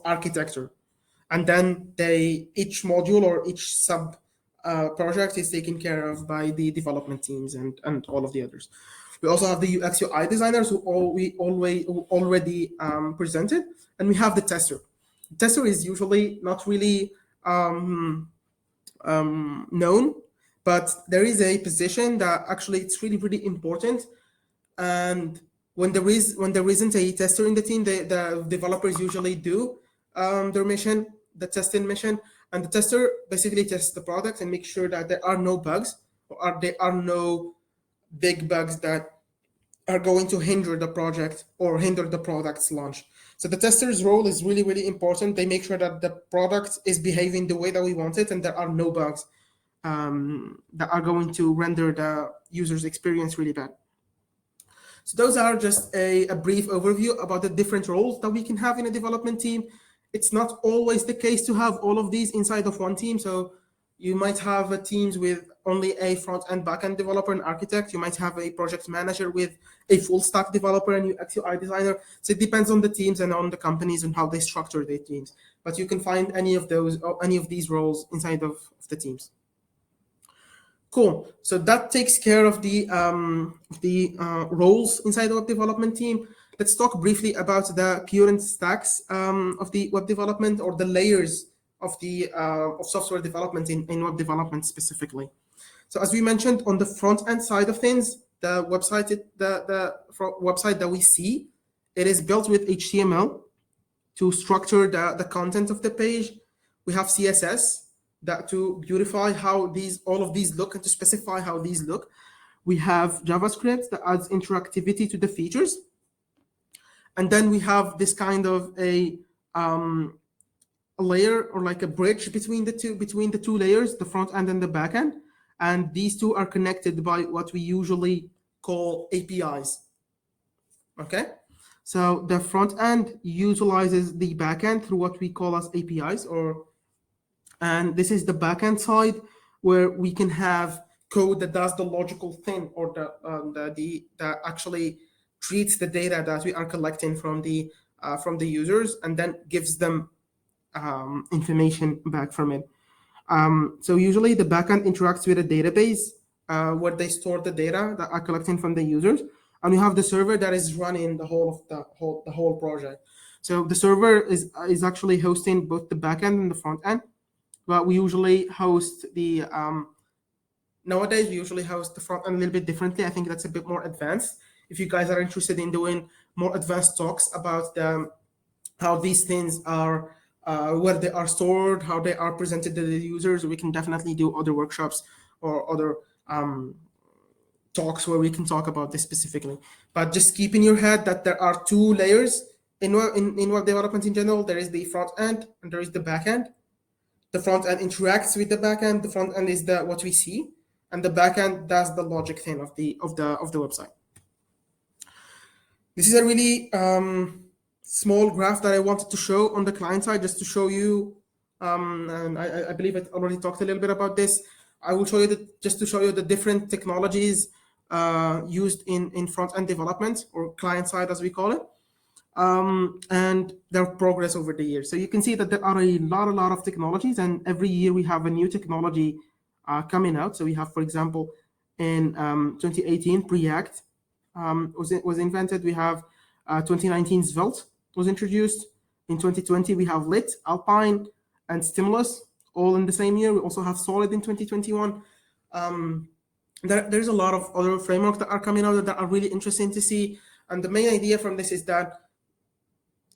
architecture, and then each module or each sub project is taken care of by the development teams and all of the others. We also have the UX UI designers who already presented, and we have the tester. The tester is usually not really known, but there is a position that actually it's really, really important. And when there isn't a tester in the team, the developers usually do their mission, the testing mission, and the tester basically tests the product and makes sure that there are no bugs, or there are no big bugs that are going to hinder the project or hinder the product's launch. So the tester's role is really, really important. They make sure that the product is behaving the way that we want it, and there are no bugs that are going to render the user's experience really bad. So those are just a brief overview about the different roles that we can have in a development team. It's not always the case to have all of these inside of one team. So you might have teams with only a front and backend developer and architect. You might have a project manager with a full stack developer and UX UI designer. So it depends on the teams and on the companies and how they structure their teams. But you can find any of these roles inside of the teams. Cool. So that takes care of the roles inside the web development team. Let's talk briefly about the current stacks of the web development, or the layers of the of software development in web development specifically. So as we mentioned, on the front end side of things, the website that we see, it is built with HTML to structure the content of the page. We have CSS that to beautify how all of these look and to specify how these look. We have JavaScript that adds interactivity to the features. And then we have this kind of a layer, or like a bridge between the two layers, the front end and the back end. And these two are connected by what we usually call APIs. Okay, so the front end utilizes the back end through what we call as APIs, and this is the backend side where we can have code that does the logical thing, or that actually treats the data that we are collecting from the users and then gives them information back from it. So usually the backend interacts with a database where they store the data that are collecting from the users, and we have the server that is running the whole project. So the server is actually hosting both the backend and the front end. But we usually host nowadays we usually host the front end a little bit differently. I think that's a bit more advanced. If you guys are interested in doing more advanced talks about how these things are where they are stored, how they are presented to the users. We can definitely do other workshops or other talks where we can talk about this specifically. But just keep in your head that there are two layers in web development in general. There is the front end and there is the back end. The front end interacts with the back end. The front end is what we see, and the back end does the logic thing of the website. This is a really small graph that I wanted to show on the client side, just to show you, and I believe I already talked a little bit about this. I will show you just to show you the different technologies used in front-end development, or client side as we call it, and their progress over the years. So you can see that there are a lot of technologies, and every year we have a new technology coming out. So we have, for example, in 2018, Preact was invented. We have 2019 Svelte was introduced. In 2020 we have Lit, Alpine, and Stimulus, all in the same year. We also have Solid in 2021. There's a lot of other frameworks that are coming out that are really interesting to see. And the main idea from this is that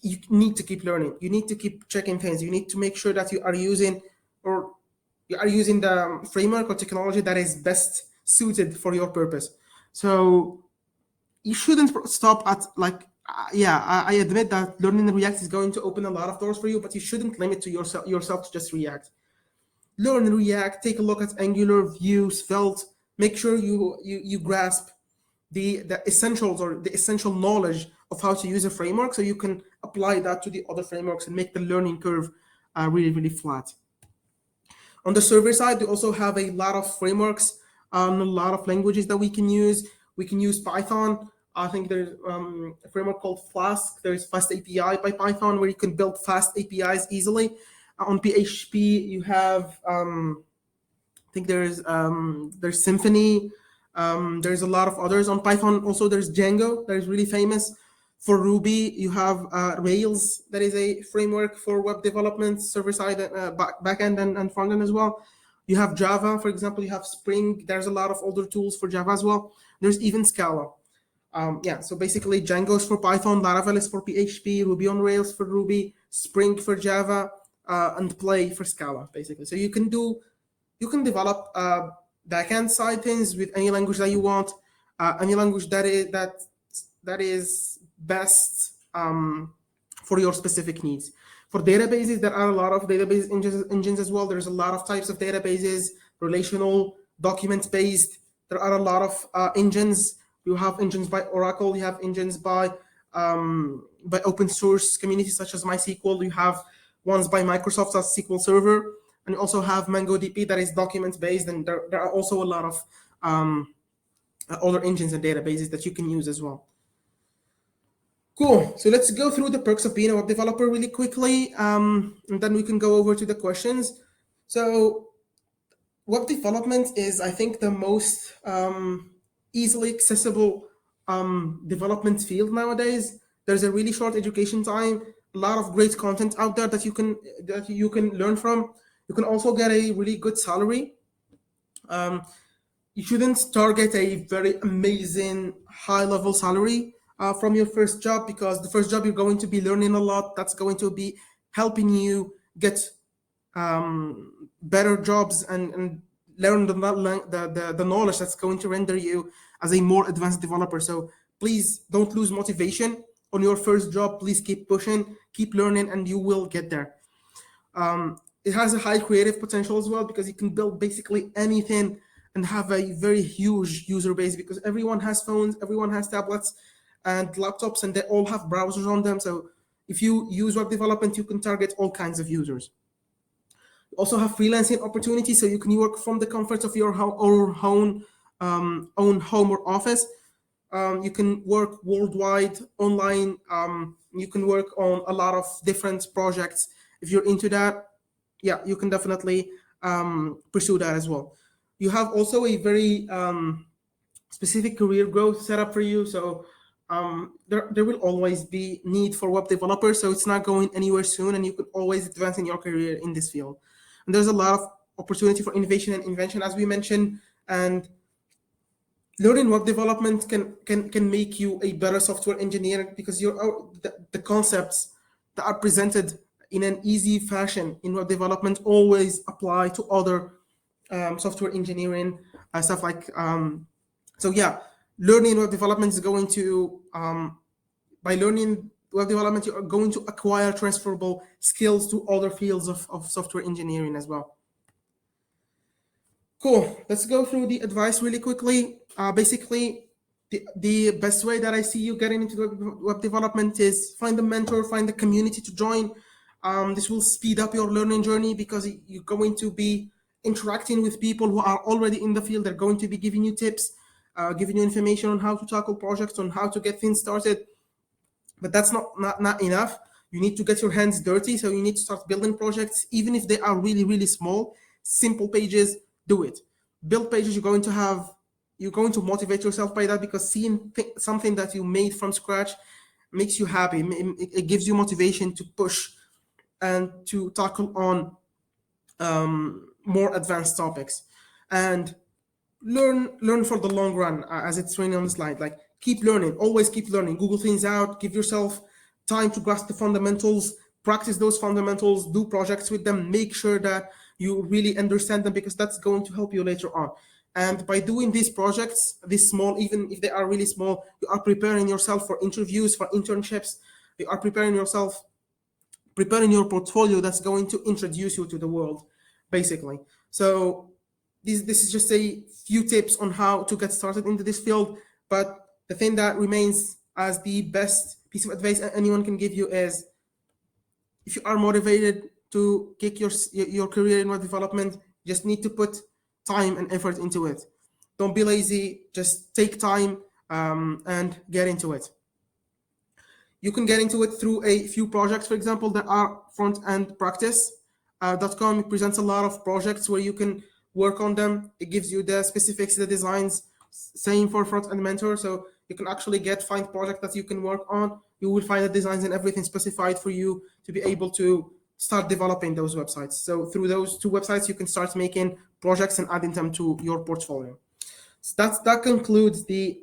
you need to keep learning. You need to keep checking things. You need to make sure that you are using the framework or technology that is best suited for your purpose. So you shouldn't stop at I admit that learning React is going to open a lot of doors for you, but you shouldn't limit to yourself to just React. Learn React, take a look at Angular, Vue, Svelte. Make sure you grasp the essentials or the essential knowledge of how to use a framework, so you can apply that to the other frameworks and make the learning curve really flat. On the server side, we also have a lot of frameworks, a lot of languages that we can use. We can use Python. I think there's a framework called Flask. There's Fast API by Python, where you can build fast APIs easily. On PHP, you have I think there's Symfony. There's a lot of others. On Python also there's Django that is really famous. For Ruby, you have Rails, that is a framework for web development, server-side, backend, and frontend as well. You have Java, for example. You have Spring. There's a lot of older tools for Java as well. There's even Scala. So basically Django is for Python, Laravel is for PHP, Ruby on Rails for Ruby, Spring for Java, and Play for Scala, basically. So you can develop backend side things with any language that you want, any language that is best for your specific needs. For databases, there are a lot of database engines as well. There's a lot of types of databases, relational, document-based. There are a lot of engines. You have engines by Oracle. You have engines by open source communities such as MySQL. You have ones by Microsoft as SQL Server, and you also have MongoDB that is document-based. And there are also a lot of other engines and databases that you can use as well. Cool. So let's go through the perks of being a web developer really quickly, and then we can go over to the questions. So web development is, I think, the most easily accessible development field nowadays. There's a really short education time, a lot of great content out there that you can learn from. You can also get a really good salary. You shouldn't target a very amazing high-level salary from your first job, because the first job you're going to be learning a lot. That's going to be helping you get better jobs and learn the knowledge that's going to render you as a more advanced developer. So please don't lose motivation on your first job. Please keep pushing, keep learning, and you will get there. It has a high creative potential as well, because you can build basically anything and have a very huge user base, because everyone has phones, everyone has tablets and laptops, and they all have browsers on them. So if you use web development, you can target all kinds of users. You also have freelancing opportunities, so you can work from the comfort of your own home or office. You can work worldwide, online. You can work on a lot of different projects. If you're into that, yeah, you can definitely pursue that as well. You have also a very specific career growth set up for you. So there will always be need for web developers, so it's not going anywhere soon, and you can always advance in your career in this field. And there's a lot of opportunity for innovation and invention, as we mentioned, and learning web development can make you a better software engineer, because the concepts that are presented in an easy fashion in web development always apply to other software engineering stuff like so yeah, learning web development is going to by learning web development you are going to acquire transferable skills to other fields of software engineering as well. Cool. Let's go through the advice really quickly. Basically, the best way that I see you getting into web development is find a mentor, find a community to join. This will speed up your learning journey because you're going to be interacting with people who are already in the field. They're going to be giving you tips, giving you information on how to tackle projects, on how to get things started. But that's not enough. You need to get your hands dirty. So you need to start building projects, even if they are really, really small, simple pages. Do it. Build pages. You're going to motivate yourself by that, because seeing something that you made from scratch makes you happy. It gives you motivation to push and to tackle on more advanced topics, and learn for the long run, as it's written on the slide. Like, keep learning, always keep learning. Google things out, give yourself time to grasp the fundamentals, practice those fundamentals, do projects with them, make sure that you really understand them, because that's going to help you later on. And by doing these projects, this small, even if they are really small, you are preparing yourself for interviews, for internships. You are preparing yourself, preparing your portfolio that's going to introduce you to the world, basically. So this is just a few tips on how to get started into this field. But the thing that remains as the best piece of advice anyone can give you is, if you are motivated to kick your career in web development, you just need to put time and effort into it. Don't be lazy, just take time and get into it. You can get into it through a few projects. For example, there are frontendpractice.com. It presents a lot of projects where you can work on them. It gives you the specifics, the designs. Same for Front-End Mentor. So you can actually find projects that you can work on. You will find the designs and everything specified for you to be able to start developing those websites. So through those two websites, you can start making projects and adding them to your portfolio. So that concludes the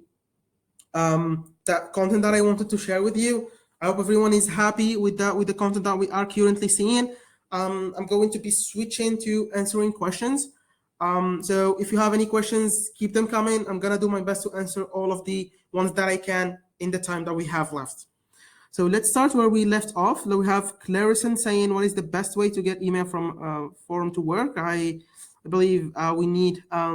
that content that I wanted to share with you. I hope everyone is happy with the content that we are currently seeing. I'm going to be switching to answering questions. So if you have any questions, keep them coming. I'm gonna do my best to answer all of the ones that I can in the time that we have left. So let's start where we left off. We have Clarison saying, what is the best way to get email from forum to work? I believe we need a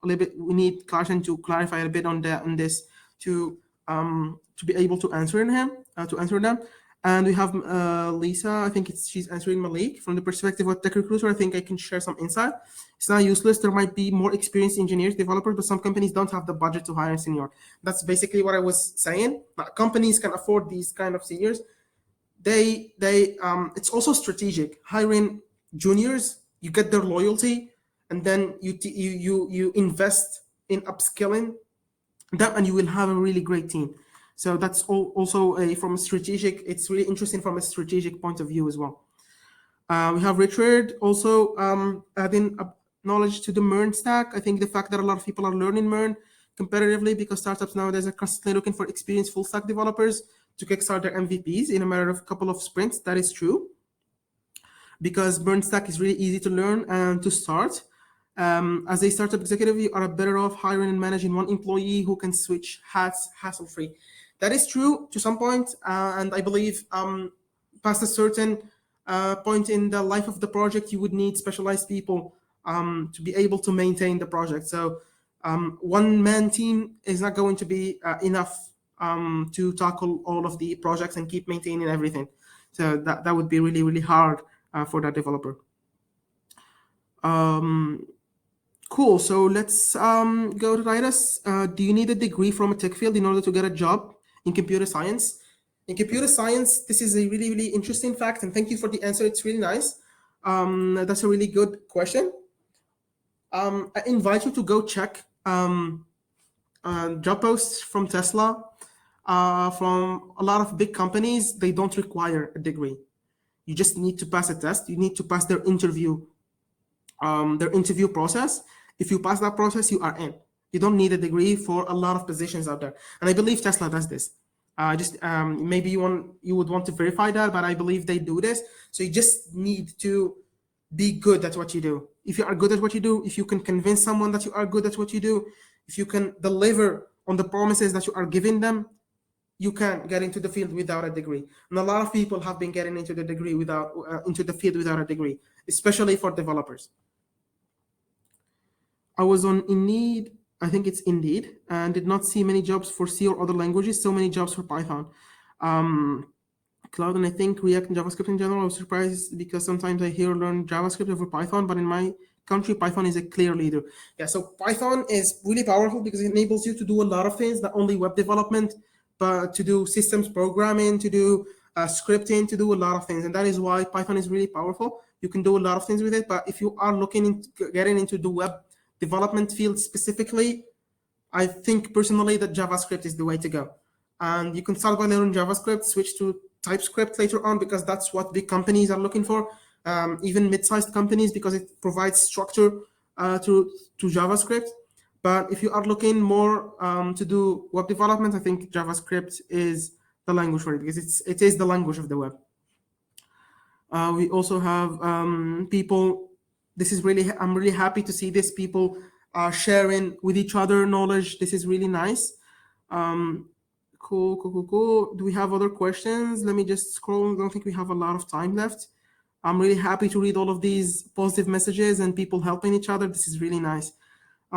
little bit. We need Clarison to clarify a bit on this to be able to answer them. And we have Lisa. I think she's answering Malik from the perspective of tech recruiter. I think I can share some insight. It's not useless. There might be more experienced engineers, developers, but some companies don't have the budget to hire a senior. That's basically what I was saying. Companies can afford these kind of seniors. It's also strategic. Hiring juniors, you get their loyalty, and then you invest in upskilling them, and you will have a really great team. So that's also from a strategic. It's really interesting from a strategic point of view as well. We have Richard also adding knowledge to the MERN stack. I think the fact that a lot of people are learning MERN competitively, because startups nowadays are constantly looking for experienced full stack developers to kickstart their MVPs in a matter of a couple of sprints. That is true, because MERN stack is really easy to learn and to start. As a startup executive, you are better off hiring and managing one employee who can switch hats hassle-free. That is true to some point, and I believe past a certain point in the life of the project, you would need specialized people to be able to maintain the project. So one-man team is not going to be enough to tackle all of the projects and keep maintaining everything. So that would be really, really hard for that developer. Cool. So let's go to Titus. Do you need a degree from a tech field in order to get a job in computer science? In computer science, this is a really, really interesting fact, and thank you for the answer. It's really nice. That's a really good question. I invite you to go check job posts from Tesla, from a lot of big companies. They don't require a degree. You just need to pass a test. You need to pass their interview process. If you pass that process, you are in. You don't need a degree for a lot of positions out there. And I believe Tesla does this. Just maybe you would want to verify that, but I believe they do this. So you just need to be good at what you do. If you are good at what you do, if you can convince someone that you are good at what you do, if you can deliver on the promises that you are giving them, you can get into the field without a degree. And a lot of people have been getting into the field without a degree, especially for developers. I was on Indeed, I think it's Indeed, and did not see many jobs for C or other languages, so many jobs for Python. Cloud, and I think React and JavaScript in general. I was surprised because sometimes I hear learn JavaScript over Python, but in my country, Python is a clear leader. Yeah, so Python is really powerful because it enables you to do a lot of things, not only web development, but to do systems programming, to do scripting, to do a lot of things. And that is why Python is really powerful. You can do a lot of things with it, but if you are looking into getting into the web development field specifically, I think personally that JavaScript is the way to go. And you can start by learning JavaScript, switch to TypeScript later on, because that's what big companies are looking for, even mid-sized companies, because it provides structure to JavaScript. But if you are looking more to do web development, I think JavaScript is the language for it, because it is the language of the web. We also have people. I'm really happy to see this. People sharing with each other knowledge. This is really nice. Cool. Do we have other questions? Let me just scroll. I don't think we have a lot of time left. I'm really happy to read all of these positive messages and people helping each other. This is really nice.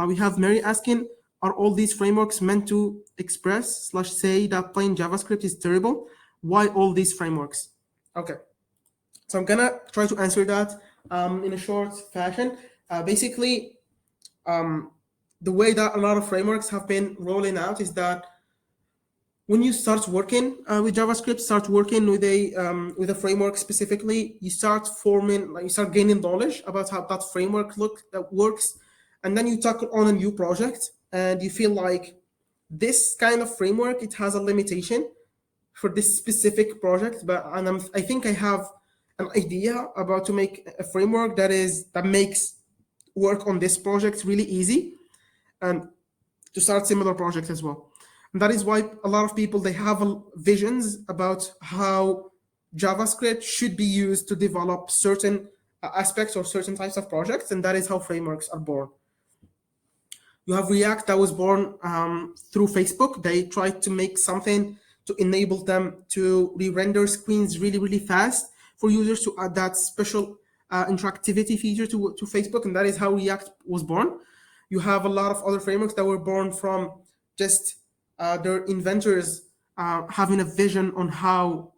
We have Mary asking, are all these frameworks meant to express/say that plain JavaScript is terrible? Why all these frameworks? Okay. So I'm gonna try to answer that in a short fashion. Basically, the way that a lot of frameworks have been rolling out is that when you start working with JavaScript, start working with a framework specifically, you start gaining knowledge about how that framework works, and then you take on a new project, and you feel like this kind of framework, it has a limitation for this specific project, I think I have an idea about to make a framework that makes work on this project really easy, and to start similar projects as well. And that is why a lot of people, they have visions about how JavaScript should be used to develop certain aspects or certain types of projects, and that is how frameworks are born. You have React that was born through Facebook. They tried to make something to enable them to re-render screens really, really fast for users, to add that special interactivity feature to Facebook, and that is how React was born. You have a lot of other frameworks that were born from just their inventors having a vision on how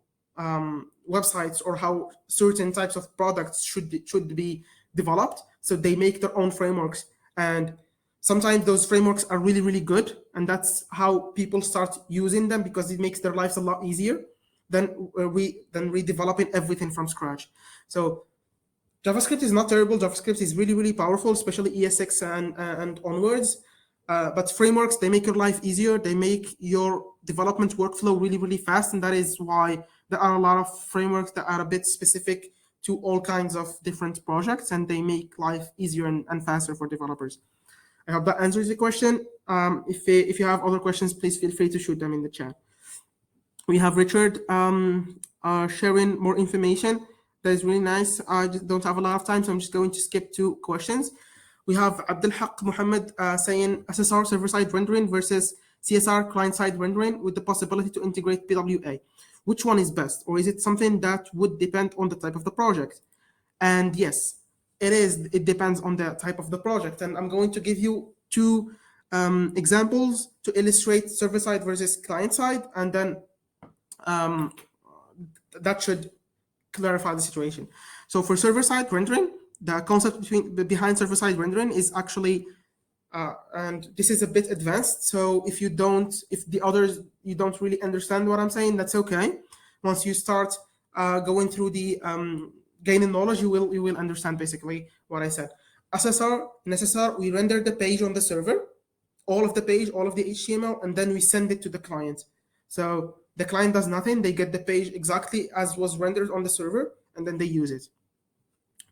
websites or how certain types of products should be developed. So they make their own frameworks, and sometimes those frameworks are really, really good, and that's how people start using them, because it makes their lives a lot easier than redeveloping everything from scratch. So JavaScript is not terrible. JavaScript is really, really powerful, especially ES6 and onwards. But frameworks, they make your life easier. They make your development workflow really, really fast. And that is why there are a lot of frameworks that are a bit specific to all kinds of different projects, and they make life easier and faster for developers. I hope that answers the question. If you have other questions, please feel free to shoot them in the chat. We have Richard sharing more information. That is really nice. I just don't have a lot of time, so I'm just going to skip 2 questions. We have Abdul Haq Muhammad saying SSR server-side rendering versus CSR client-side rendering with the possibility to integrate PWA. Which one is best, or is it something that would depend on the type of the project? And yes, it is. It depends on the type of the project. And I'm going to give you 2 examples to illustrate server-side versus client-side, and then that should clarify the situation. So for server-side rendering, the concept behind server-side rendering is actually, and this is a bit advanced. So if you don't really understand what I'm saying, that's okay. Once you start going through the gaining knowledge, you will understand basically what I said. SSR, in SSR, we render the page on the server, all of the page, all of the HTML, and then we send it to the client. So the client does nothing. They get the page exactly as was rendered on the server, and then they use it.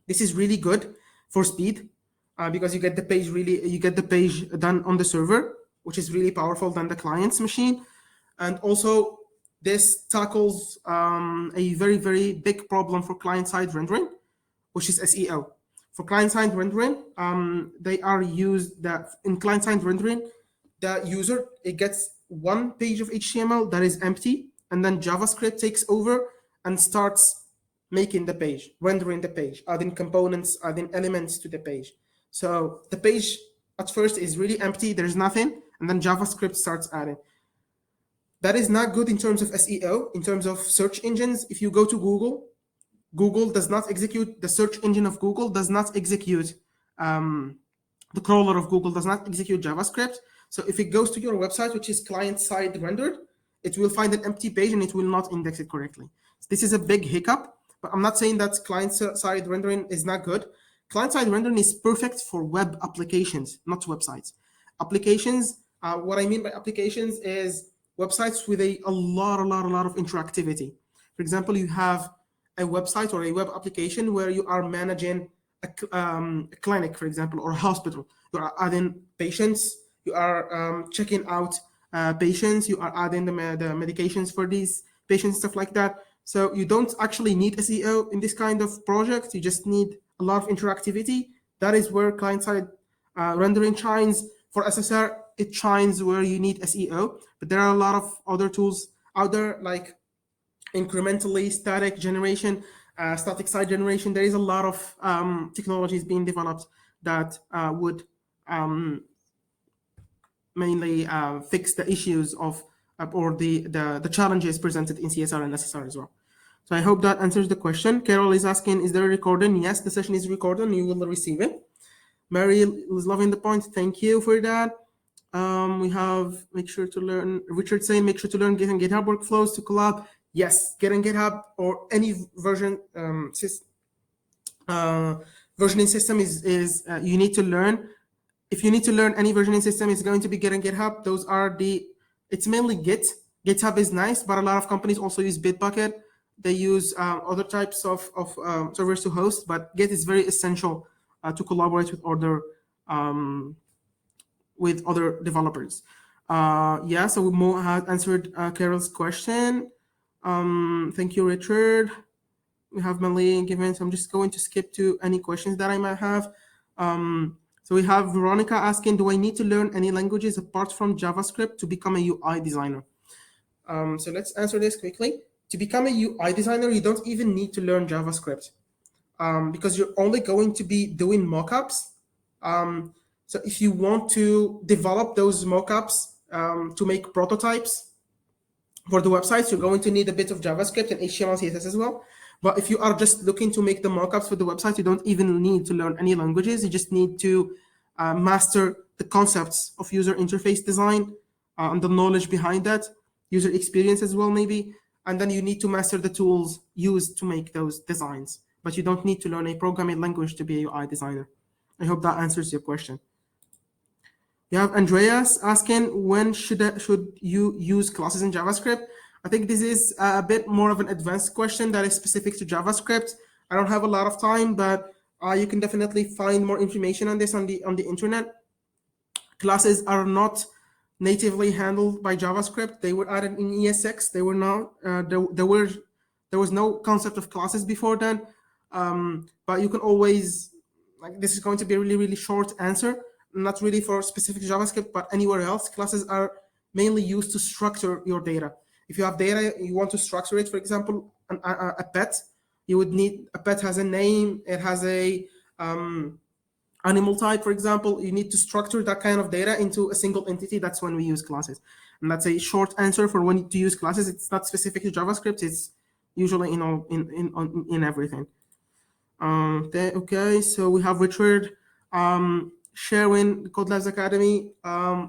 This is really good for speed because you get the page done on the server, which is really powerful than the client's machine. And also this tackles a very, very big problem for client-side rendering, which is SEO. For client-side rendering, they are used that in client-side rendering, the user, it gets one page of HTML that is empty, and then JavaScript takes over and starts making the page, rendering the page, adding components, adding elements to the page. So the page at first is really empty, there's nothing, and then JavaScript starts adding. That is not good in terms of SEO, in terms of search engines. If you go to Google, Google does not execute, the search engine of Google does not execute, the crawler of Google does not execute JavaScript. So if it goes to your website, which is client-side rendered, it will find an empty page and it will not index it correctly. So this is a big hiccup, but I'm not saying that client-side rendering is not good. Client-side rendering is perfect for web applications, not websites. Applications, what I mean by applications is websites with a lot of interactivity. For example, you have a website or a web application where you are managing a clinic, for example, or a hospital. You are adding patients, you are checking out patients, you are adding the medications for these patients, stuff like that. So you don't actually need SEO in this kind of project. You just need a lot of interactivity. That is where client-side rendering shines. For SSR, it shines where you need SEO, but there are a lot of other tools out there like incrementally static generation, static site generation. There is a lot of technologies being developed that would mainly fix the issues of or the challenges presented in CSR and SSR as well. So I hope that answers the question. Carol is asking, is there a recording? Yes, the session is recorded and you will receive it. Mary is loving the point. Thank you for that. We have make sure to learn. Richard saying make sure to learn Git and GitHub workflows to collab. Yes, Git and GitHub or any version versioning system is you need to learn. If you need to learn any versioning system, it's going to be Git and GitHub. Those are it's mainly Git. GitHub is nice, but a lot of companies also use Bitbucket. They use other types of servers to host, but Git is very essential to collaborate with other developers. Yeah, so Mo has answered Carol's question. Thank you, Richard. We have Malay given, so I'm just going to skip to any questions that I might have. So we have Veronica asking, do I need to learn any languages apart from JavaScript to become a UI designer? So let's answer this quickly. To become a UI designer, you don't even need to learn JavaScript because you're only going to be doing mockups. So if you want to develop those mockups to make prototypes for the websites, you're going to need a bit of JavaScript and HTML, CSS as well. But if you are just looking to make the mockups for the website, you don't even need to learn any languages. You just need to master the concepts of user interface design and the knowledge behind that, user experience as well, maybe. And then you need to master the tools used to make those designs. But you don't need to learn a programming language to be a UI designer. I hope that answers your question. You have Andreas asking, when should you use classes in JavaScript? I think this is a bit more of an advanced question that is specific to JavaScript. I don't have a lot of time, but you can definitely find more information on this on the internet. Classes are not natively handled by JavaScript. They were added in ES6. They were not. There was no concept of classes before then. But you can always, like, this is going to be a really short answer. Not really for specific JavaScript, but anywhere else. Classes are mainly used to structure your data. If you have data, you want to structure it. For example, a pet, you would need, a pet has a name, it has a animal type, for example. You need to structure that kind of data into a single entity. That's when we use classes. And that's a short answer for when to use classes. It's not specific to JavaScript. It's usually in everything. Okay, so we have Richard sharing the Code Labs Academy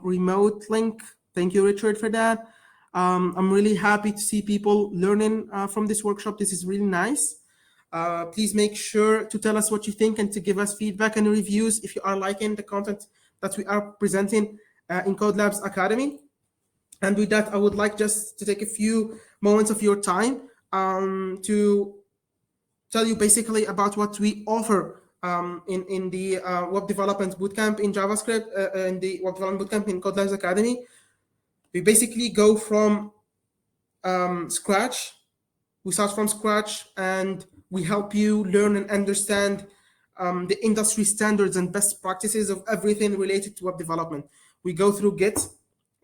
remote link. Thank you, Richard, for that. I'm really happy to see people learning from this workshop. This is really nice. Please make sure to tell us what you think and to give us feedback and reviews if you are liking the content that we are presenting in Code Labs Academy. And with that, I would like just to take a few moments of your time to tell you basically about what we offer in the Web Development Bootcamp in JavaScript, in the Web Development Bootcamp in Code Labs Academy. We basically go from scratch. We start from scratch, and we help you learn and understand the industry standards and best practices of everything related to web development. We go through Git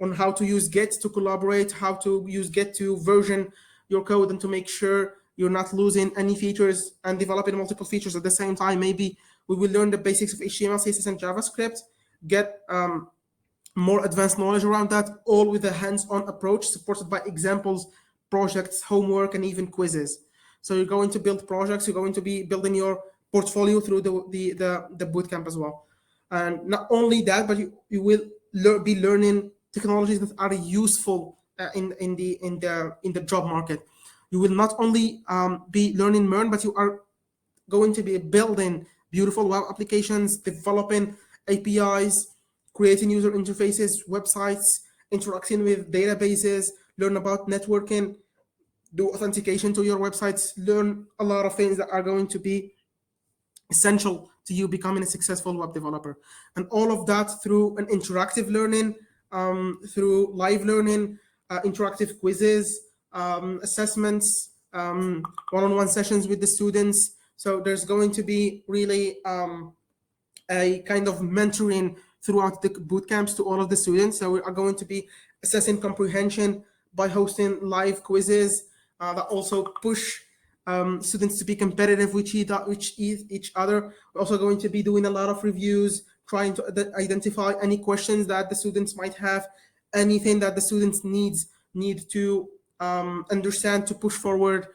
on how to use Git to collaborate, how to use Git to version your code and to make sure you're not losing any features and developing multiple features at the same time. Maybe we will learn the basics of HTML, CSS, and JavaScript, get more advanced knowledge around that, all with a hands-on approach supported by examples, projects, homework, and even quizzes. So you're going to build projects, you're going to be building your portfolio through the bootcamp as well. And not only that, but you will be learning technologies that are useful in the job market. You will not only be learning MERN, but you are going to be building beautiful web applications, developing APIs, creating user interfaces, websites, interacting with databases, learn about networking, do authentication to your websites, learn a lot of things that are going to be essential to you becoming a successful web developer. And all of that through an interactive learning, through live learning, interactive quizzes, assessments, one-on-one sessions with the students. So there's going to be really a kind of mentoring throughout the boot camps to all of the students. So we are going to be assessing comprehension by hosting live quizzes that also push students to be competitive with each other. We're also going to be doing a lot of reviews, trying to identify any questions that the students might have, anything that the students need to understand to push forward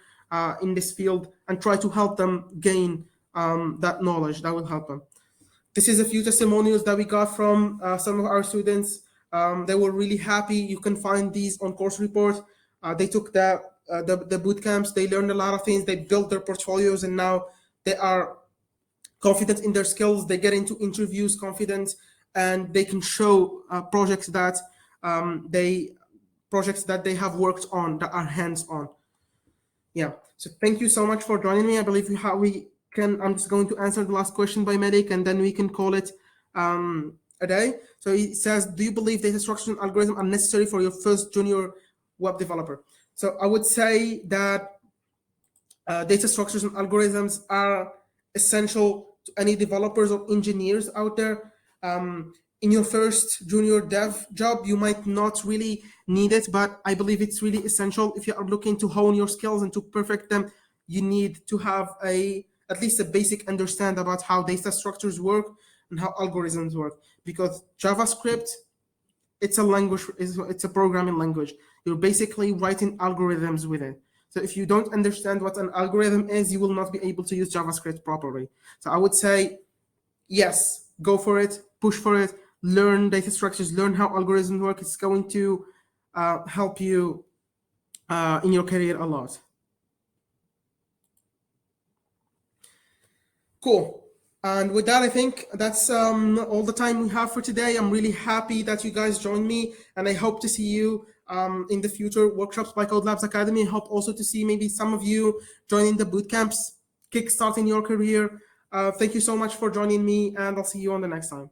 in this field, and try to help them gain that knowledge that will help them. This is a few testimonials that we got from some of our students. They were really happy. You can find these on course report. They took the boot camps. They learned a lot of things. They built their portfolios, and now they are confident in their skills. They get into interviews confident, and they can show projects that they have worked on that are hands-on. Yeah. So thank you so much for joining me. I believe I'm just going to answer the last question by Medic, and then we can call it a day. So he says, do you believe data structure and algorithm are necessary for your first junior web developer? So I would say that data structures and algorithms are essential to any developers or engineers out there. In your first junior dev job, you might not really need it, but I believe it's really essential. If you are looking to hone your skills and to perfect them, you need to have at least a basic understand about how data structures work and how algorithms work. Because JavaScript, it's a language, it's a programming language. You're basically writing algorithms with it. So if you don't understand what an algorithm is, you will not be able to use JavaScript properly. So I would say, yes, go for it, push for it, learn data structures, learn how algorithms work. It's going to help you in your career a lot. Cool. And with that, I think that's all the time we have for today. I'm really happy that you guys joined me, and I hope to see you in the future workshops by Code Labs Academy. I hope also to see maybe some of you joining the bootcamps, kickstarting your career. Thank you so much for joining me, and I'll see you on the next time.